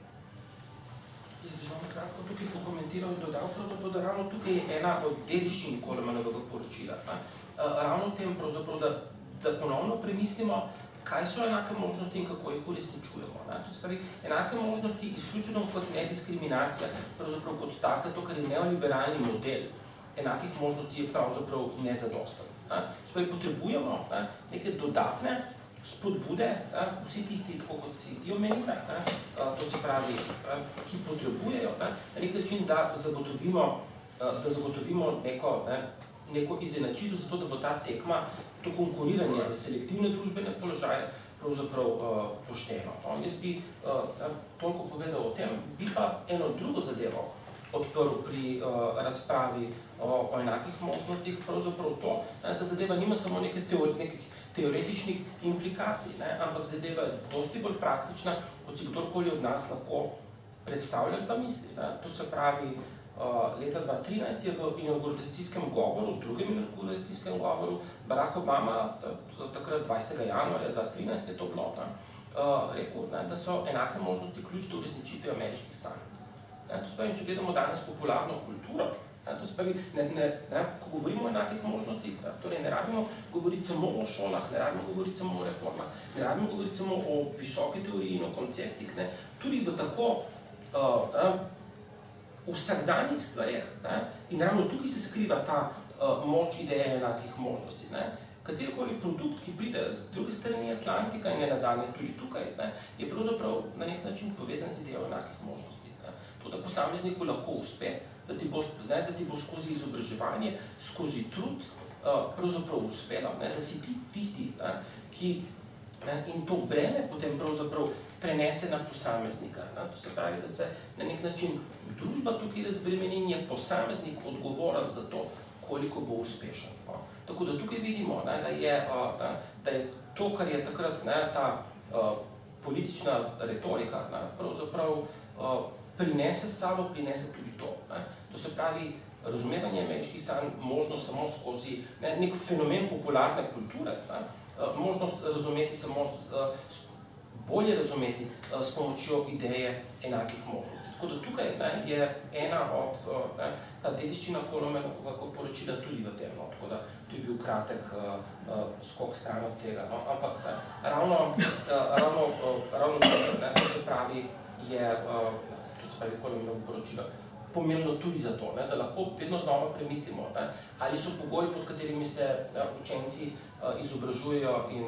Jaz bi samo kratko tukaj pokomentiral in dodal, da ravno tukaj je ena od dediščin Kolmanovega poročila. Ravno v tem, da ponovno premislimo, kaj so enake možnosti in kako jih uresničujemo. To se pravi, enake možnosti izključeno kot nediskriminacija, pravzaprav kot taka, to, kar je neoliberalni model enakih možnosti je pravzaprav nezadosten. Spravi, potrebujemo neke dodatne spodbude, vsi tisti, tako kot si ti omenila, to se pravi, ki potrebujejo na nek način, da zagotovimo neko izenačitev, zato da bo ta tekma, to konkuriranje za selektivne družbene položaje pravzaprav pošteno. Jaz bi toliko povedal o tem, bi pa eno drugo zadevo odprl pri razpravi o enakih možnostih, pravzaprav to, da zadeva nima samo nekih teoretičnih implikacij, ampak zadeva je dosti bolj praktična, kot si kdorkoli od nas lahko predstavlja pa misli. To se pravi, leta 2013 je v inauguracijskem govoru, drugem inauguracijskem govoru, Barack Obama, takrat 20. januarja 2013 je to bilo, rekel, da so enake možnosti ključ do uresničitve ameriških sanj. To se pravi, če gledamo danes popularno kulturo, to se pravi, ko govorimo o enakih možnostih, torej ne rabimo govoriti samo o šolah, ne rabimo govoriti samo o reformah, ne rabimo govoriti samo o visoki teoriji in o konceptih, tudi v tako vsakdanjih stvareh, in ravno tukaj se skriva ta moč ideje enakih možnosti. Katerikoli produkt, ki pride z druge strani Atlantika in nenazadnje tudi tukaj, je pravzaprav na nek način povezan z idejo enakih možnosti. To, da posamezniku lahko uspe da ti bo skozi izobraževanje, skozi trud pravzaprav uspelo, da si ti tisti, ki in to breme potem pravzaprav prenese na posameznika. To se pravi, da se na nek način družba tukaj razbremeni in je posameznik odgovoren za to, koliko bo uspešen. Tako da tukaj vidimo, da je to, kar je takrat ta politična retorika, pravzaprav prinese s sabo, prinese tudi to. To se pravi, razumevanje ameriških sanj možno samo skozi nek fenomen popularne kulture, možnost razumeti samo, bolje razumeti s pomočjo ideje enakih možnosti. Tako da tukaj je ena od ta dediščina Kolomenovega poročila tudi v tem, tako da to je bil kratek skok stran od tega, ampak ravno to se pravi je, Kolomenovo poročilo pomembno tudi zato, da lahko vedno znova premislimo, ali so pogoji, pod katerimi se učenci izobražujejo in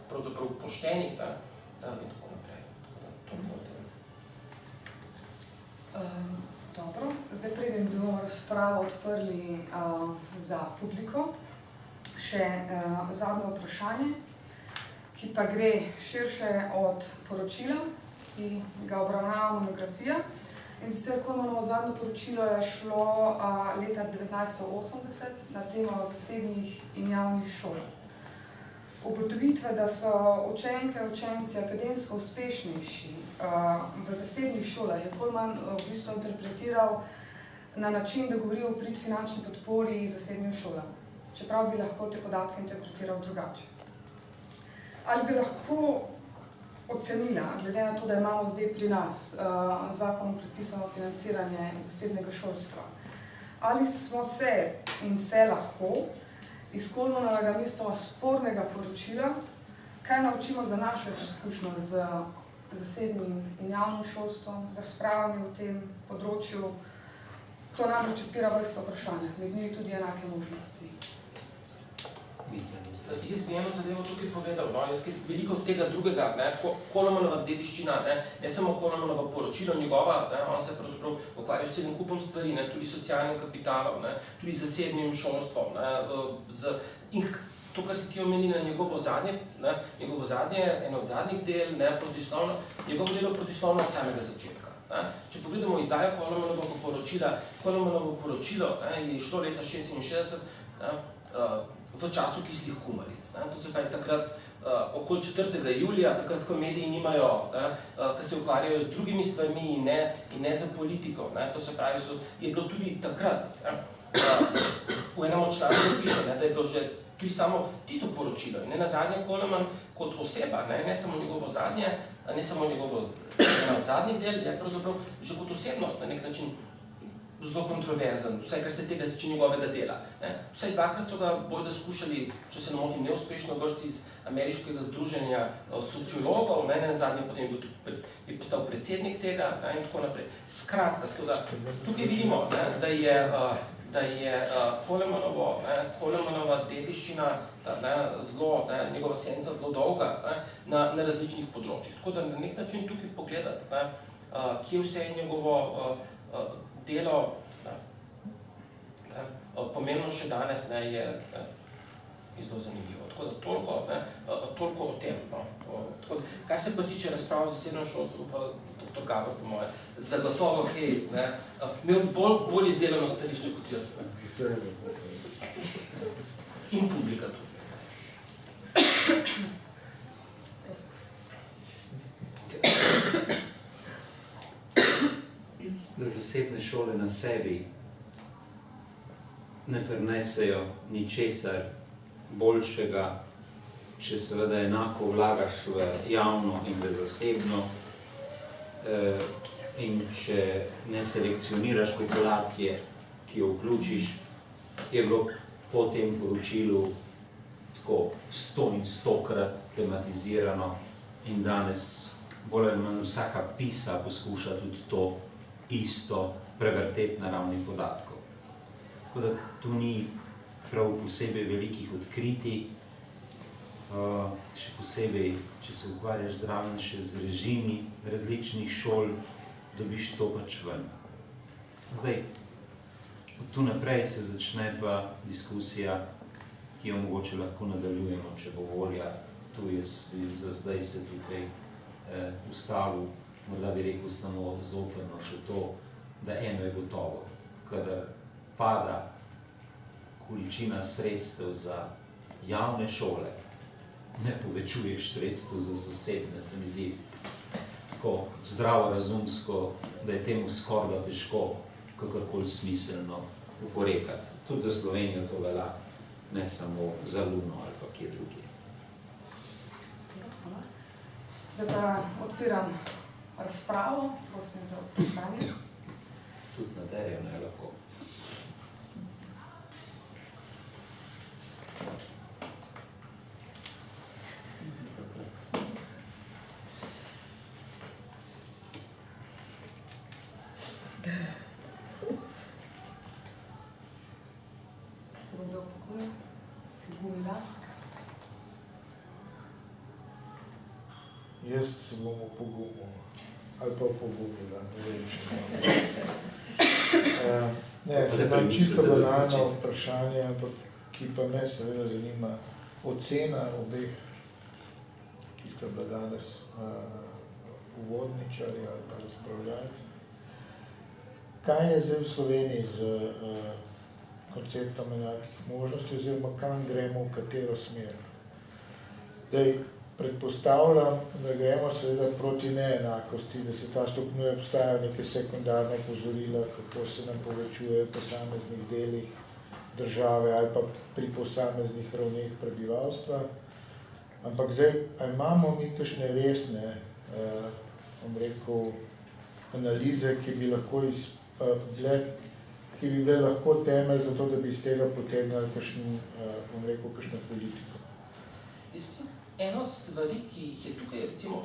pravzaprav pošteni in tako naprej. Toliko o tem. Dobro, zdaj preden bomo razpravo odprli za publiko, še zadnje vprašanje, ki pa gre širše od poročila, ki ga obravnava monografija. In sicer Kolomenovo zadnje poročilo je šlo leta 1980 na temo zasebnih in javnih šol. Ugotovitve, da so učenke in učenci akademsko uspešnejši v zasebnih šolah, je Coleman v bistvu interpretiral na način, da govori o prid finančni podpori zasebnim šolam, čeprav bi lahko te podatke interpretiral drugače. Ali bi lahko ocenila, glede na to, da imamo zdaj pri nas zakonom predpisano financiranje zasebnega šolstva, ali smo se in se lahko iz Colemenovega mestoma spornega poročila, kaj naučimo za našo izkušnjo z zasebnim in javnim šolstvom, z razpravami v tem področju. To namreč odpira vrsto vprašanj, med njimi tudi enake možnosti. Jaz bi eno zadevo tukaj povedal, jaz veliko tega drugega, Kolomenova dediščina, ne samo Kolomenova poročilo njegova, on se pravzaprav ukvarja s celim kupom stvari, tudi socialnim kapitalom, tudi zasebnim šolstvom, in to, kar si ti omenila, njegovo zadnje, eno od zadnjih del, protislovno, njegovo delo protislovno od samega začetka. Če pogledamo izdajo Kolomenovega poročila, Kolomenovo poročilo je išlo leta 1966, v času kislih kumaric. To se pravi takrat, okoli 4. julija, takrat, ko mediji nimajo, ko se ukvarjajo z drugimi stvarmi in ne za politiko. To se pravi, je bilo tudi takrat, v enem od člankov piše, da je bilo že tudi samo tisto poročilo. In nazadnje Coleman kot oseba, ne samo njegovo zadnje, ne samo njegovo ena od zadnjih del, je pravzaprav že kot osebnost na nek način zelo kontroverzen, vsaj kar se tega tiče njegovega dela. Vsaj dvakrat so ga bojda skušali, če se ne motim, neuspešno vrsti iz ameriškega združenja sociologov, nazadnje potem je postal predsednik tega in tako naprej. Skratka, tukaj vidimo, da je Colemanova dediščina, njegova senca zelo dolga na različnih področjih. Tako da na nek način tukaj pogledati, kje vse je njegovo delo pomembno še danes je zelo zanimivo. Tako da toliko o tem. Kar se pa tiče razprav za zasebnem šolstvu, pa dr. Gaber, po moje, zagotovo imel bolj izdelano stališče kot jaz. In publika tudi. Da zasebne šole na sebi ne prinesejo ničesar boljšega, če seveda enako vlagaš v javno in v zasebno in če ne selekcioniraš populacije, ki jo vključiš, je bilo po tem poročilu tako 100 in 100-krat tematizirano in danes bolj ali manj vsaka pisa poskuša tudi to isto prevrteti na ravni podatkov. Tako da tu ni prav posebej velikih odkritij, še posebej, če se ukvarjaš zraven še z režimi različnih šol, dobiš to pač ven. Zdaj, tu naprej se začne pa diskusija, ki jo mogoče lahko nadaljujemo, če bo volja. Tu je za zdaj se tukaj ustavil, morda bi rekel samo zoprno še to, da eno je gotovo, kadar pada količina sredstev za javne šole, ne povečuješ sredstev za zasebne, se mi zdi tako zdravo razumsko, da je temu skoraj težko kakorkoli smiselno oporekati. Tudi za Slovenijo to velja, ne samo za Luno ali pa kje drugi. Zdaj pa odpiram razpravo, prosim za vprašanje. Tudi na terenu je lahko. Se bom kdo upokojil? Gumila. Jaz se bom upogumil, ali pa upogumila, ne vem še. Ne, se imam čisto banalno vprašanje, ampak ki pa me seveda zanima ocena obeh, ki sta bila danes uvodničarji ali pa razpravljalci. Kaj je zdaj v Sloveniji z konceptom enakih možnosti oziroma kam gremo, v katero smer? Zdaj, predpostavljam, da gremo seveda proti neenakosti, da se ta stopnjuje, obstajajo neke sekundarne opozorila, kako se nam povečuje v posameznih delih države ali pa pri posameznih ravneh prebivalstva. Ampak zdaj, ali imamo mi kakšne resne, bom rekel, analize, ki bi lahko ki bi bile lahko temelj za to, da bi iz tega potegnili kakšen, bom rekel, kakšno politiko? Ena od stvari, ki jih je tukaj recimo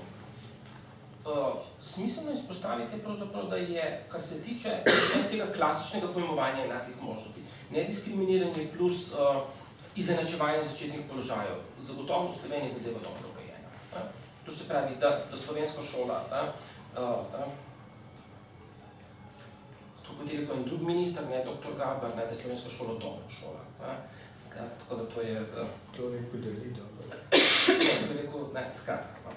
smiselno izpostaviti, je pravzaprav, da je, kar se tiče tega klasičnega pojmovanja enakih možnosti, nediskriminiranje plus izenačevanje začetnih položajev, zagotovo v Sloveniji zadeva dobro urejena. To se pravi, da slovenska šola, kot je rekel en drug minister, dr. Gaber, da je slovenska šola dobra šola. Tako da to je... To je rekel, da ni dobro. To je rekel, skratka,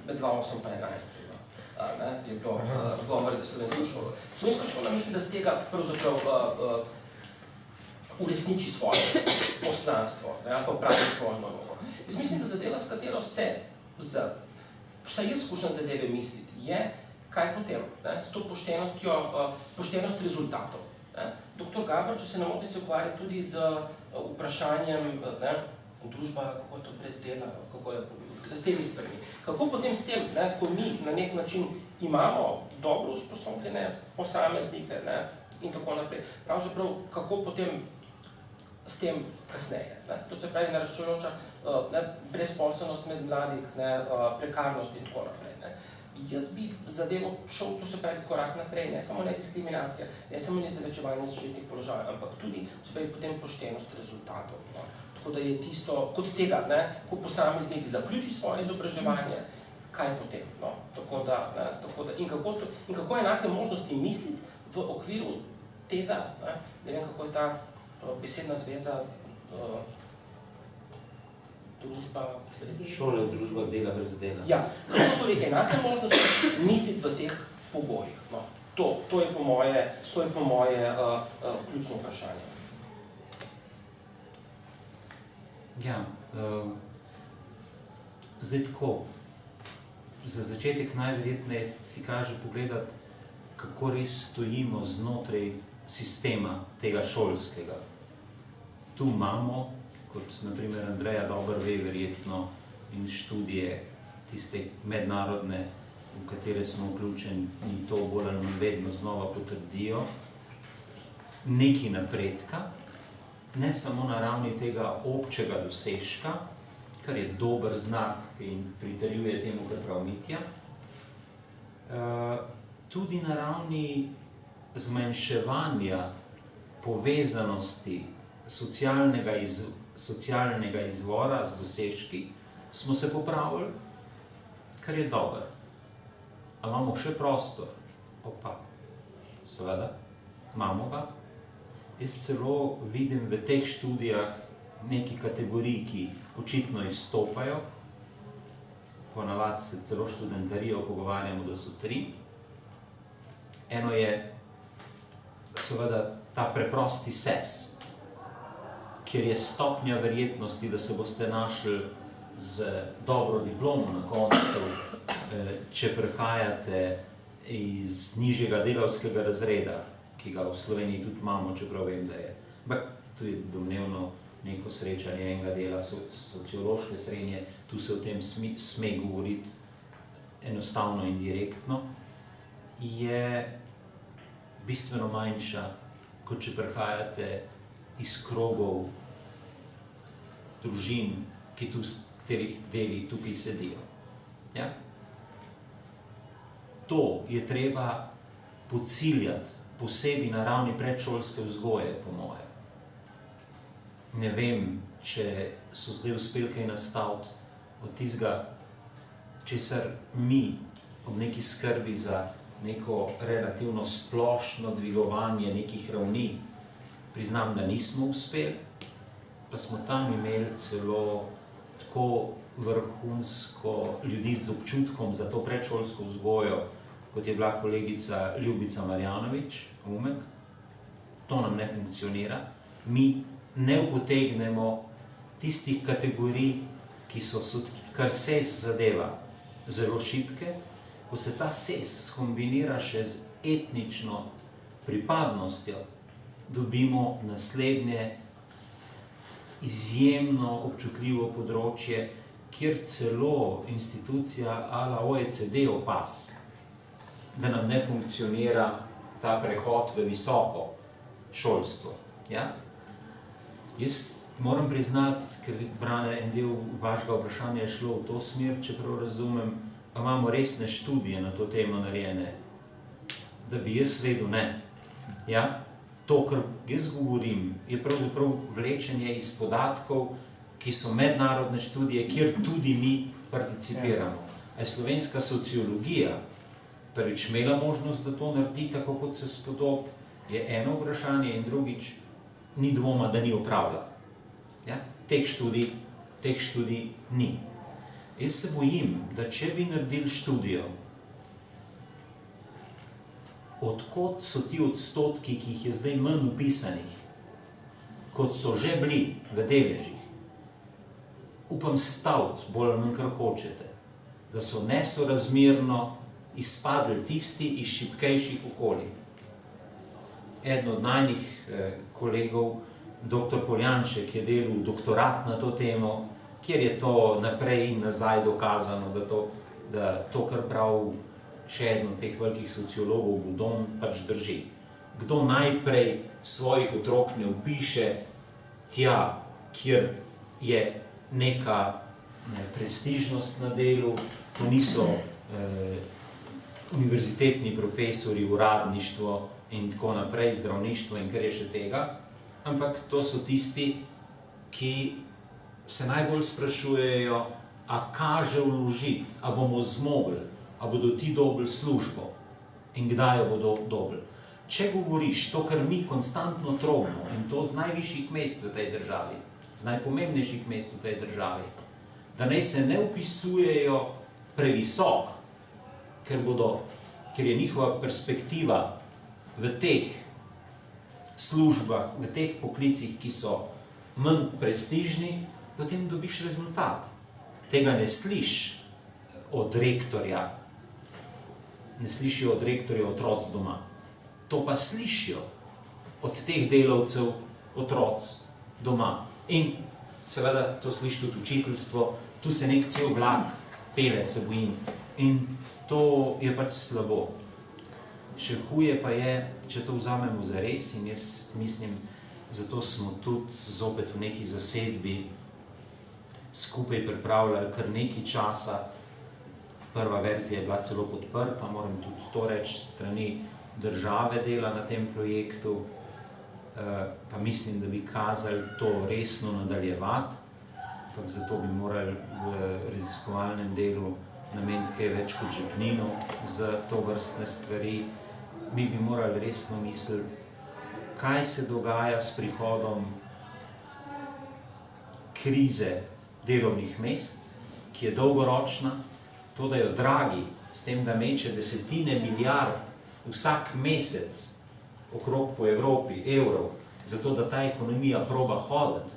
med 2008 pa 2011 je bilo govore, da slovenska šola. Slovenska šola mislim, da z tega pravzaprav uresniči svoje poslanstvo, ali pa pravi svojo nalogo. Jaz mislim, da zadeva, s katero se, vsaj jaz skušam zadeve misliti, je, kaj potem, s to poštenostjo, poštenost rezultatov. Dr. Gaber, če se ne motim, se ukvarja tudi z vprašanjem družba, kako je to brez dela, kako je s temi stvarmi. Kako potem s tem, ko mi na nek način imamo dobro usposobljene posameznike in tako naprej, pravzaprav kako potem s tem kasneje. To se pravi naraščajoča brezposelnost med mladih, prekarnost in tako naprej. Jaz bi zadevo šel, to se pravi korak naprej, ne samo nediskriminacija, ne samo neizenačevanje začetnih položajev, ampak tudi se pravi potem poštenost rezultatov. Tako da je tisto, kot tega, ko posameznik zaključi svoje izobraževanje, kaj potem. Tako da, in kako enake možnosti misliti v okviru tega, ne vem, kako je ta besedna zveza, družba... Šole v družbah dela brez dela. Ja, kako torej enake možnosti misliti v teh pogojih. To je po moje ključno vprašanje. Ja, zdaj tako, za začetek najverjetneje si kaže pogledati, kako res stojimo znotraj sistema tega šolskega. Tu imamo, kot naprimer Andreja dobro ve verjetno, in študije tiste mednarodne, v katere smo vključeni, in to bolj ali manj vedno znova potrdijo, nekaj napredka, ne samo na ravni tega občega dosežka, kar je dober znak in pritrjuje temu, kar prav Mitja, tudi na ravni zmanjševanja povezanosti socialnega izvora z dosežki, smo se popravili, kar je dobro. A imamo še prostor? Opa, seveda, imamo ga. Jaz celo vidim v teh študijah neki kategoriji, ki očitno izstopajo. Ponavadi se celo študentarijo pogovarjamo, da so 3. Eno je seveda ta preprosti SES, kjer je stopnja verjetnosti, da se boste našli z dobro diplomo na koncu, če prihajate iz nižjega delavskega razreda, ki ga v Sloveniji tudi imamo, čeprav vem, da je. Ampak to je domnevno neko srečanje enega dela sociološke srednje, tu se o tem sme govoriti enostavno in direktno, je bistveno manjša, kot če prihajate iz krogov družin, katerih deli tukaj sedijo. Ja? To je treba pociljati, posebej na ravni predšolske vzgoje, po moje. Ne vem, če so zdaj uspeli kaj nastaviti od tistega, česar mi ob neki skrbi za neko relativno splošno dvigovanje nekih ravni, priznam, da nismo uspeli, pa smo tam imeli celo tako vrhunsko ljudi z občutkom za to predšolsko vzgojo, kot je bila kolegica Ljubica Marjanovič, Umek. To nam ne funkcionira. Mi ne upotegnemo tistih kategorij, ki so, kar SES zadeva, zelo šibke. Ko se ta SES skombinira še z etnično pripadnostjo, dobimo naslednje izjemno občutljivo področje, kjer celo institucija ala OECD opaz, da nam ne funkcionira ta prehod v visoko šolstvo. Ja? Jaz moram priznati, ker Brane, en del vašega vprašanja je šlo v to smer, čeprav razumem, pa imamo resne študije na to temo narejene, da bi jaz vedel ne. Ja? To, kar jaz govorim, je pravzaprav vlečenje iz podatkov, ki so mednarodne študije, kjer tudi mi participiramo. A je slovenska sociologija prvič imela možnost, da to naredi tako, kot se spodob, je eno vprašanje, in drugič, ni dvoma, da ni opravila. Ja? Teh študij ni. Jaz se bojim, da če bi naredili študijo, odkot so ti odstotki, ki jih je zdaj manj upisanih, kot so že bili v deležih, upam staviti, bolj ali manj kar hočete, da so nesorazmerno izpadli tisti iz šibkejših okolij. Eden od najnih kolegov, dr. Poljanšek, je delal doktorat na to temo, kjer je to naprej in nazaj dokazano, da to, kar pravi še eden od teh velikih sociologov, Budon, pač drži. Kdo najprej svojih otrok ne vpiše tja, kjer je neka prestižnost na delu, to niso univerzitetni profesori, uradništvo in tako naprej, zdravništvo in kar je še tega, ampak to so tisti, ki se najbolj sprašujejo, a kaže vložiti, a bomo zmogli, a bodo ti dobili službo in kdaj jo bodo dobili. Če govoriš to, kar mi konstantno trobimo, in to z najvišjih mest v tej državi, z najpomembnejših mest v tej državi, da naj se ne vpisujejo previsok, ker je njihova perspektiva v teh službah, v teh poklicih, ki so manj prestižni, potem dobiš rezultat. Tega ne slišiš od rektorja, ne slišijo od rektorja otroci doma. To pa slišijo od teh delavcev otroci doma. In seveda to sliši tudi učiteljstvo, tu se nek cel vlak pele, se bojim. In to je pač slabo. Še huje pa je, če to vzamemo zares, in jaz mislim, zato smo tudi zopet v neki zasedbi skupaj pripravljali kar nekaj časa. Prva verzija je bila celo podprta, moram tudi to reči, strani države dela na tem projektu, pa mislim, da bi kazali to resno nadaljevati, ampak zato bi morali v raziskovalnem delu nameniti kaj več kot žepnino za to vrstne stvari. Mi bi morali resno misliti, kaj se dogaja s prihodom krize delovnih mest, ki je dolgoročna, to, da jo Draghi s tem, da meče desetine milijard vsak mesec okrog po Evropi, evrov, zato da ta ekonomija proba hoditi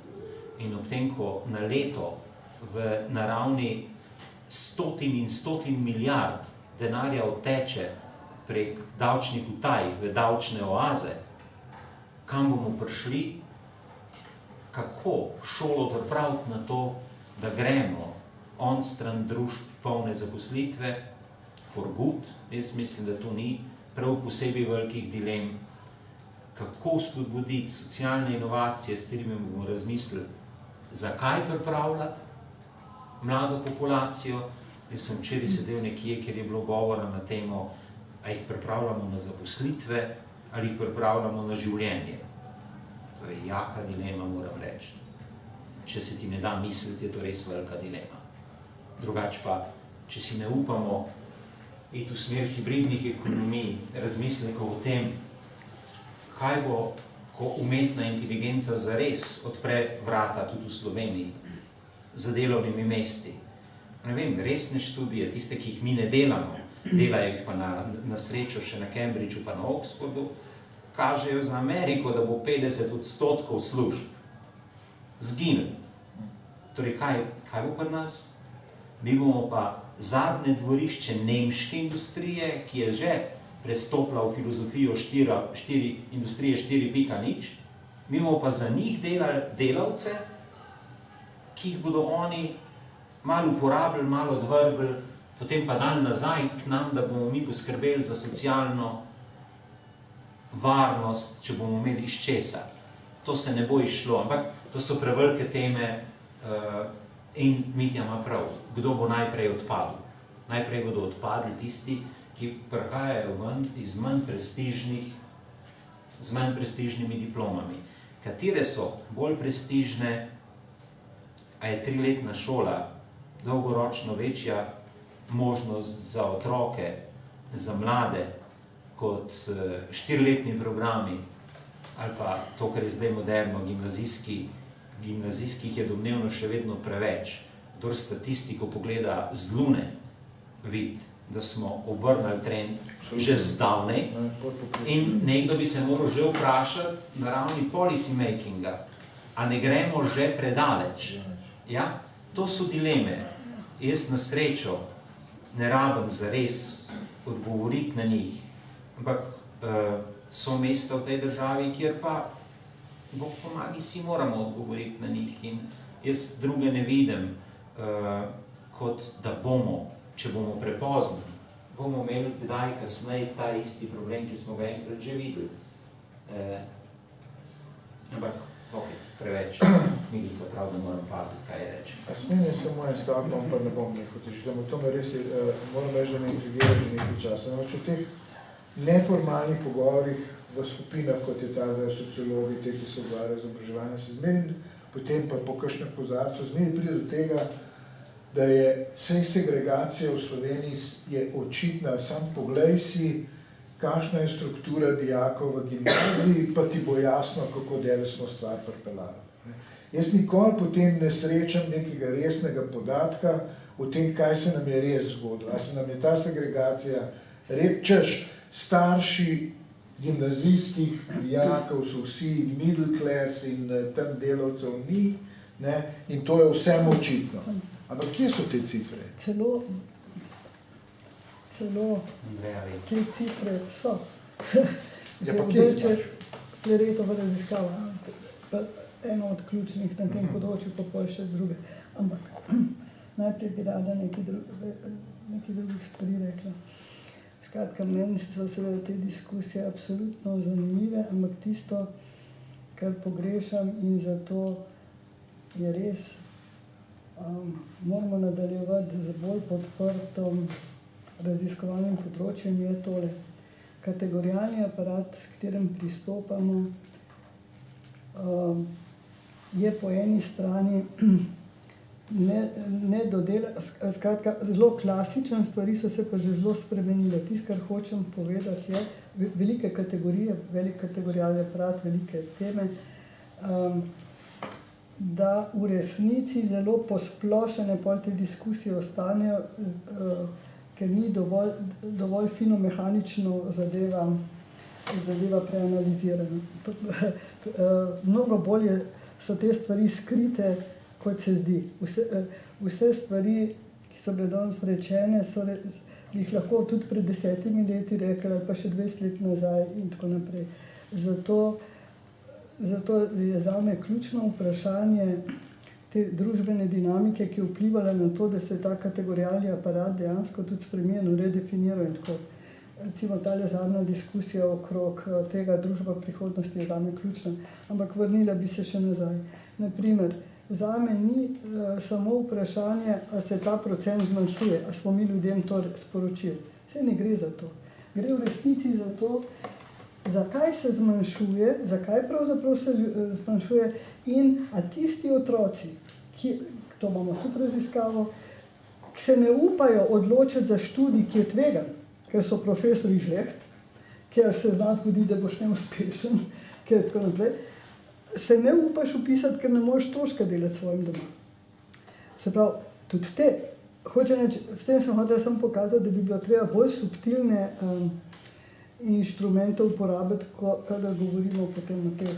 in ob tem, ko na leto v naravni stotin in stotin milijard denarja odteče prek davčnih utaj v davčne oaze, kam bomo prišli, kako šolo pripraviti na to, da gremo on stran družb polne zaposlitve, for good, jaz mislim, da to ni prav posebej velikih dilem, kako spodbuditi socialne inovacije, s katerimi bomo razmislili, zakaj pripravljati mlado populacijo. Jaz sem včeraj sedel nekje, kjer je bilo govora na temo, a jih pripravljamo na zaposlitve ali jih pripravljamo na življenje. To je jaka dilema, moram reči. Če se ti ne da misliti, je to res velika dilema. Drugače pa, če si ne upamo iti v smer hibridnih ekonomij, razmislekov o tem, kaj bo, ko umetna inteligenca zares odpre vrata tudi v Sloveniji za delovnimi mesti. Ne vem, resne študije, tiste, ki jih mi ne delamo, delajo jih pa na srečo še na Cambridgeu pa na Oxfordu, kažejo za Ameriko, da bo 50% služb zginil. Torej, kaj bo pri nas? Mi bomo pa zadnje dvorišče nemške industrije, ki je že prestopila v filozofijo industrije 4.0, mi bomo pa za njih delali delavce, ki jih bodo oni malo uporabljali, malo odvrgli, potem pa dali nazaj k nam, da bomo mi poskrbeli za socialno varnost, če bomo imeli iz česa. To se ne bo izšlo, ampak to so prevelike teme in Mitja ima prav. Kdo bo najprej odpadel? Najprej bodo odpadli tisti, ki prihajajo ven z manj prestižnimi diplomami. Katere so bolj prestižne, a je 3-letna šola dolgoročno večja možnost za otroke, za mlade, kot 4-letni programi, ali pa to, kar je zdaj moderno, gimnazijskih je domnevno še vedno preveč. Kdor statistiko pogleda z Lune, vidi, da smo obrnili trend že zdavnej in nekdo bi se moral že vprašati na ravni policy makinga, a ne gremo že predaleč. Ja? To so dileme. Jaz na srečo ne rabim zares odgovoriti na njih, ampak so mesta v tej državi, kjer pa Bog pomagi, si moramo odgovoriti na njih in jaz druge ne vidim, kot da bomo, če bomo prepozni, bomo imeli kdaj kasneje ta isti problem, ki smo ga enkrat že videli. Ampak, ok, preveč. Milica prav, da moram paziti, kaj je reči. Smeni je samo en stavek, pa ne bom nekaj težiti. To me res moram reči, da me intrigira že nekaj časa. V teh neformalnih pogovorih v skupinah, kot je ta sociologi, te, ki se odgovarjajo z obraževanjem, se zmeri, potem pa po kakšnem kozarcu, zmeri pride do tega, da je segregacija v Sloveniji je očitna. Sam poglej si, kakšna je struktura dijakov v gimnaziji, pa ti bo jasno, kako dele smo stvar pripeljali. Jaz nikoli potem ne srečam nekega resnega podatka o tem, kaj se nam je res zgodilo. A se nam je ta segregacija, češ, starši gimnazijskih dijakov so vsi middle class in tam delavcev ni, ne, in to je vsem očitno. Ampak kje so te cifre? Celo te cifre so. Ja, pa kje imaš? Fleretova raziskava, eno od ključnih na tem področju, pa pol še druge. Ampak najprej bi rada nekaj drugih stvari rekla. Skratka, meni so seveda te diskusije absolutno zanimive, ampak tisto, kar pogrešam in zato je res, moramo nadaljevati z bolj podprtom raziskovalnim področjem, je tole. Kategorijalni aparat, s katerim pristopamo, je po eni strani ne dodela, skratka, zelo klasične stvari so se pa že zelo spremenile. Tisto, kar hočem povedati, je velike kategorije, velik kategorijalni aparat, velike teme, da v resnici zelo posplošene pol te diskusije ostanejo, ker ni dovolj fino mehanično zadeva preanalizirana. Mnogo bolje so te stvari skrite, kot se zdi. Vse stvari, ki so bile danes rečene, jih lahko tudi pred 10 leti rekli, ali pa še 20 let nazaj in tako naprej. Zato je zame ključno vprašanje te družbene dinamike, ki je vplivala na to, da se je ta kategorijalni aparat dejansko tudi spremenil, redefiniral in tako. Recimo tale zadnja diskusija okrog tega družba prihodnosti je zame ključna, ampak vrnila bi se še nazaj. Naprimer, zame ni samo vprašanje, ali se ta procent zmanjšuje, ali smo mi ljudem to sporočili. Saj ne gre za to. Gre v resnici za to, zakaj se zmanjšuje, zakaj pravzaprav se zmanjšuje in a tisti otroci, to imamo tudi raziskavo, ki se ne upajo odločiti za študij, ki je tvegan, ker so profesorji žleht, ker se zna zgodi, da boš neuspešen, ker tako naprej, se ne upaš upisati, ker ne moreš stroška delati svojim doma. Se pravi, tudi te, s tem sem hotela samo pokazati, da bi bilo treba bolj subtilne inštrumente uporabiti, kadar govorimo potem o teh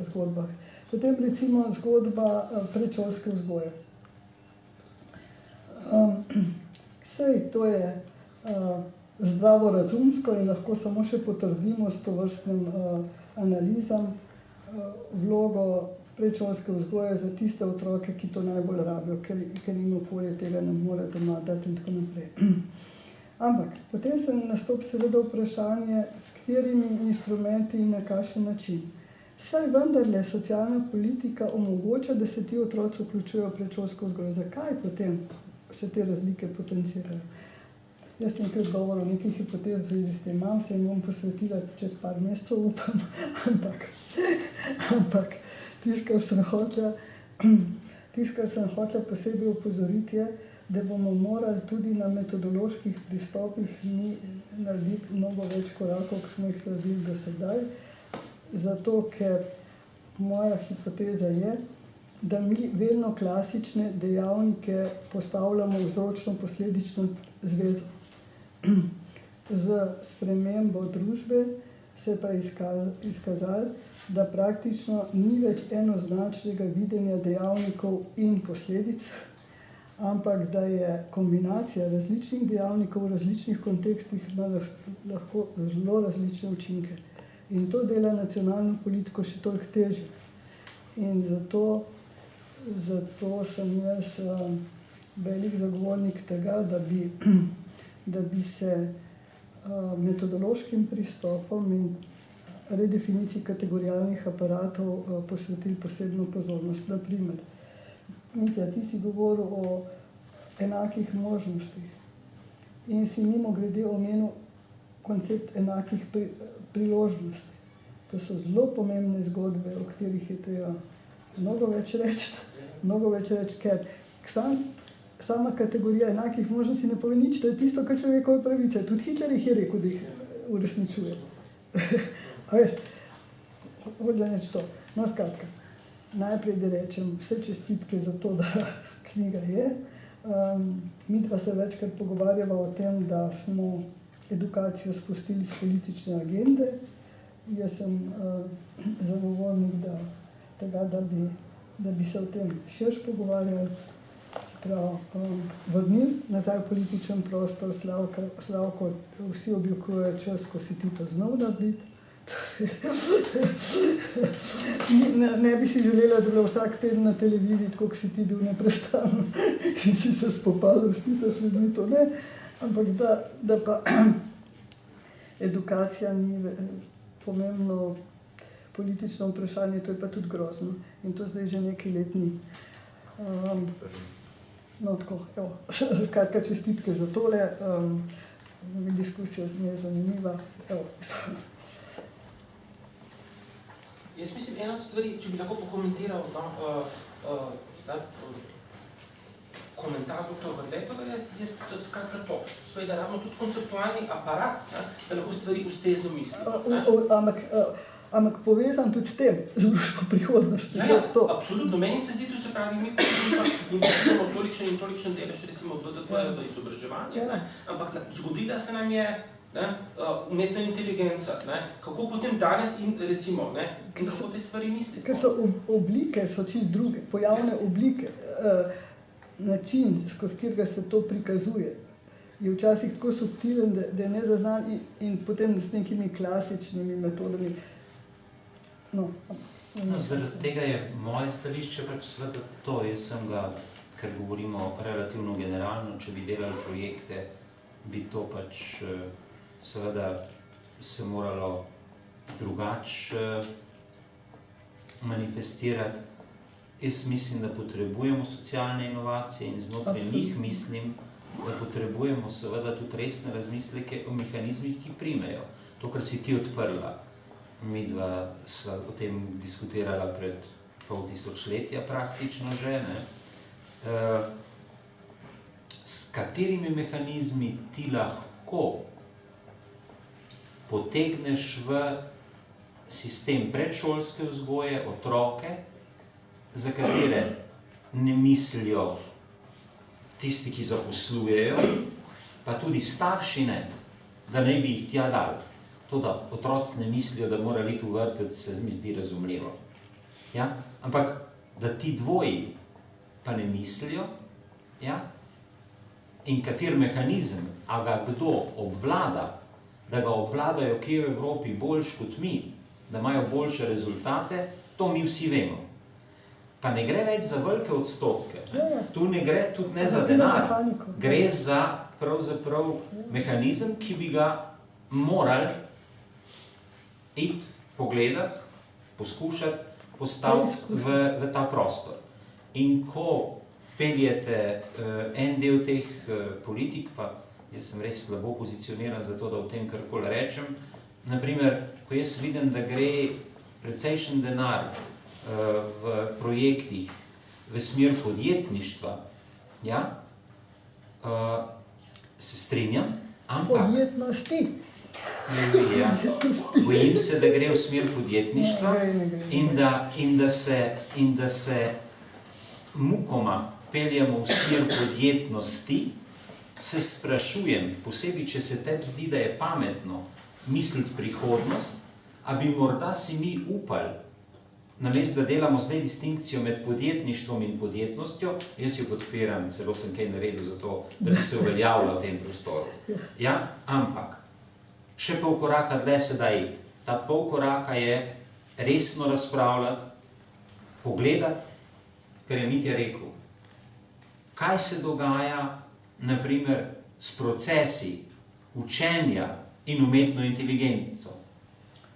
zgodbah. Potem recimo zgodba predšolske vzgoje. Sej to je zdravorazumsko in lahko samo še potrdimo s tovrstnim analizam vlogo predšolske vzgoje za tiste otroke, ki to najbolj rabijo, ker jim okolje tega ne more doma dati in tako naprej. Ampak potem se nastopi seveda vprašanje, s katerimi inštrumenti in na kakšen način. Saj vendarle socialna politika omogoča, da se ti otroci vključujejo v predšolsko vzgojo. Zakaj potem se te razlike potencirajo? Jaz nekaj odgovorov, nekaj hipotez v zvezi s tem imam, se jim bom posvetila čez par mesecev, upam, ampak tisto, kar sem hotela posebej opozoriti, je, da bomo morali tudi na metodoloških pristopih narediti mnogo več korakov, kot smo jih naredili do sedaj, zato ker moja hipoteza je, da mi vedno klasične dejavnike postavljamo v vzročno-posledično zvezo. Z spremembo družbe se pa je izkazalo, da praktično ni več enoznačnega videnja dejavnikov in posledic, ampak da je kombinacija različnih dejavnikov v različnih kontekstih lahko zelo različne učinke. In to dela nacionalno politiko še toliko težje. In zato sem jaz velik zagovornik tega, da bi se metodološkim pristopom in redefiniciji kategorijalnih aparatov posvetili posebno pozornost. Naprimer, Mitja, ti si govoril o enakih možnostih in si mimogrede omenil koncept enakih priložnosti. To so zelo pomembne zgodbe, o katerih je treba mnogo več reči, ker sama kategorija enakih možnosti ne pove nič, to je tisto, kar človekove pravice. Tudi Hitler jih je rekel, da jih uresničuje. A veš, hočem reči to. No, skratka, najprej da rečem vse čestitke za to, da knjiga je. Mi pa se večkrat pogovarjava o tem, da smo edukacijo spustili z politične agende. Jaz sem zagovornik tega, da bi se o tem širš pogovarjali, se pravi, vrnili nazaj v političen prostor. Slavko, vsi oblikujejo čas, ko si ti to znal narediti. Ne bi si želela, da bilo vsak teden na televiziji, tako kot si ti bil neprestano, ki si se spopadal s tisoč ljudmi, to ne, ampak da pa edukacija ni pomembno politično vprašanje, to je pa tudi grozno. In to zdaj že nekaj let ni. No, tako, evo, skratka, čestitke za tole. Diskusija z nje je zanimiva. Evo. Jaz mislim, ena od stvari, če bi lahko pokomentiral, komentar dr. Vrletova je skratka to. Spet, da ravno tudi konceptualni aparat, ne, da lahko stvari ustrezno mislimo. Ampak povezan tudi s tem, z družbo prihodnosti. Ja, absolutno. Meni se zdi, da se pravi, mi investiramo tolikšen in tolikšen delež, recimo BDP-ja v izobraževanje, ne, ampak zgodila se nam je umetna inteligenca, ne, kako potem danes in recimo, ne, in kako te stvari mislimo. Ker so oblike, so čist druge, pojavne oblike, način, skozi katerega se to prikazuje, je včasih tako subtilen, da je nezaznan in potem s nekimi klasičnimi metodami. Zaradi tega je moje stališče pač seveda to, jaz sem ga, ker govorimo relativno generalno, če bi delali projekte, bi to pač seveda se moralo drugače manifestirati. Jaz mislim, da potrebujemo socialne inovacije in znotraj njih mislim, da potrebujemo seveda tudi resne razmisleke o mehanizmih, ki primejo. To, kar si ti odprla. Midva sva o tem diskutirala pred pol tisočletja praktično že, ne. S katerimi mehanizmi ti lahko potegneš v sistem predšolske vzgoje otroke, za katere ne mislijo tisti, ki zaposlujejo, pa tudi starši ne, da ne bi jih tja dali. To, da otroci ne mislijo, da mora iti v vrtec, se mi zdi razumljivo. Ja? Ampak, da ti dvoji pa ne mislijo, ja? In kater mehanizem, a ga kdo obvlada, da ga obvladajo kje v Evropi boljš kot mi, da imajo boljše rezultate, to mi vsi vemo. Pa ne gre več za velike odstotke. Ne? Tu ne gre tudi ne za denar. Gre za pravzaprav mehanizem, ki bi ga morali iti, pogledati, poskušati postaviti v ta prostor. In ko peljete en del teh politik, pa jaz sem res slabo pozicioniran za to, da o tem karkoli rečem, naprimer, ko jaz vidim, da gre precejšen denar v projektih v smer podjetništva, ja, se strinjam, ampak... Podjetnosti. Ja. Bojim se, da gre v smer podjetništva in da se mukoma peljemo v smer podjetnosti, se sprašujem, posebej, če se tebi zdi, da je pametno misliti prihodnost, a bi morda si mi upali, namesto da delamo zdaj distinkcijo med podjetništvom in podjetnostjo, jaz jo podpiram, celo sem kaj naredil za to, da bi se uveljavila v tem prostoru. Ja, ampak še pol koraka dlje se da iti. Ta pol koraka je resno razpravljati, pogledati, kar je Mitja rekel. Kaj se dogaja, naprimer, s procesi učenja in umetno inteligenco?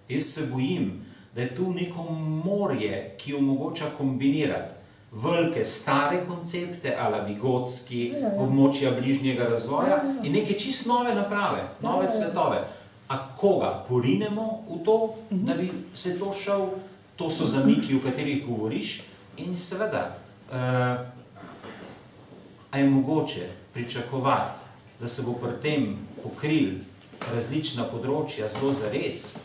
Jaz se bojim, da je tu neko morje, ki omogoča kombinirati velike stare koncepte, ala vigotski, območja bližnjega razvoja in neke čisto nove naprave, nove svetove. A koga porinemo v to, da bi se to šel, to so zamiki, o katerih govoriš, in seveda, a je mogoče pričakovati, da se bo pri tem pokril različna področja zelo zares,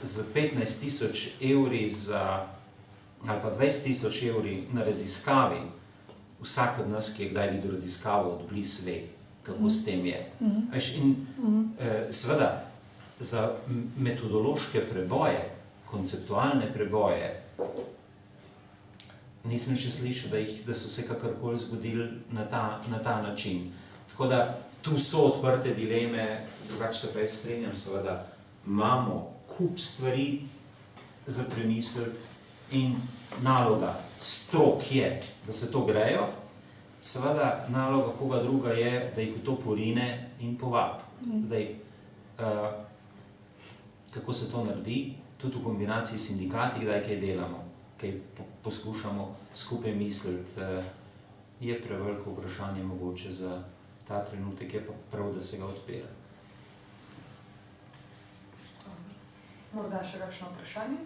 z 15 000 evri ali pa 20 000 evri na raziskavi, vsak od nas, ki je kdaj videl raziskavo od blizu ve, kako s tem je. In seveda, za metodološke preboje, konceptualne preboje, nisem še slišal, da so se kakorkoli zgodili na ta način. Tako da tu so odprte dileme, drugače se pa jaz strinjam, seveda imamo kup stvari za premisliti in naloga strok je, da se to grejo, seveda naloga koga druga je, da jih v to porine in povabi. Zdaj, kako se to naredi, tudi v kombinaciji s sindikati, kdaj kaj delamo, kaj poskušamo skupaj misliti, je preveliko vprašanje mogoče za ta trenutek, je pa prav, da se ga odpira. Morda še kakšno vprašanje?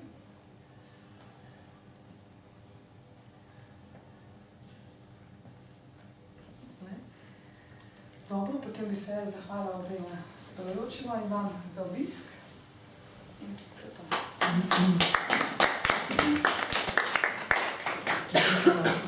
Dobro, potem bi se zahvalila obema sodelujočima in vam za obisk. In to je to.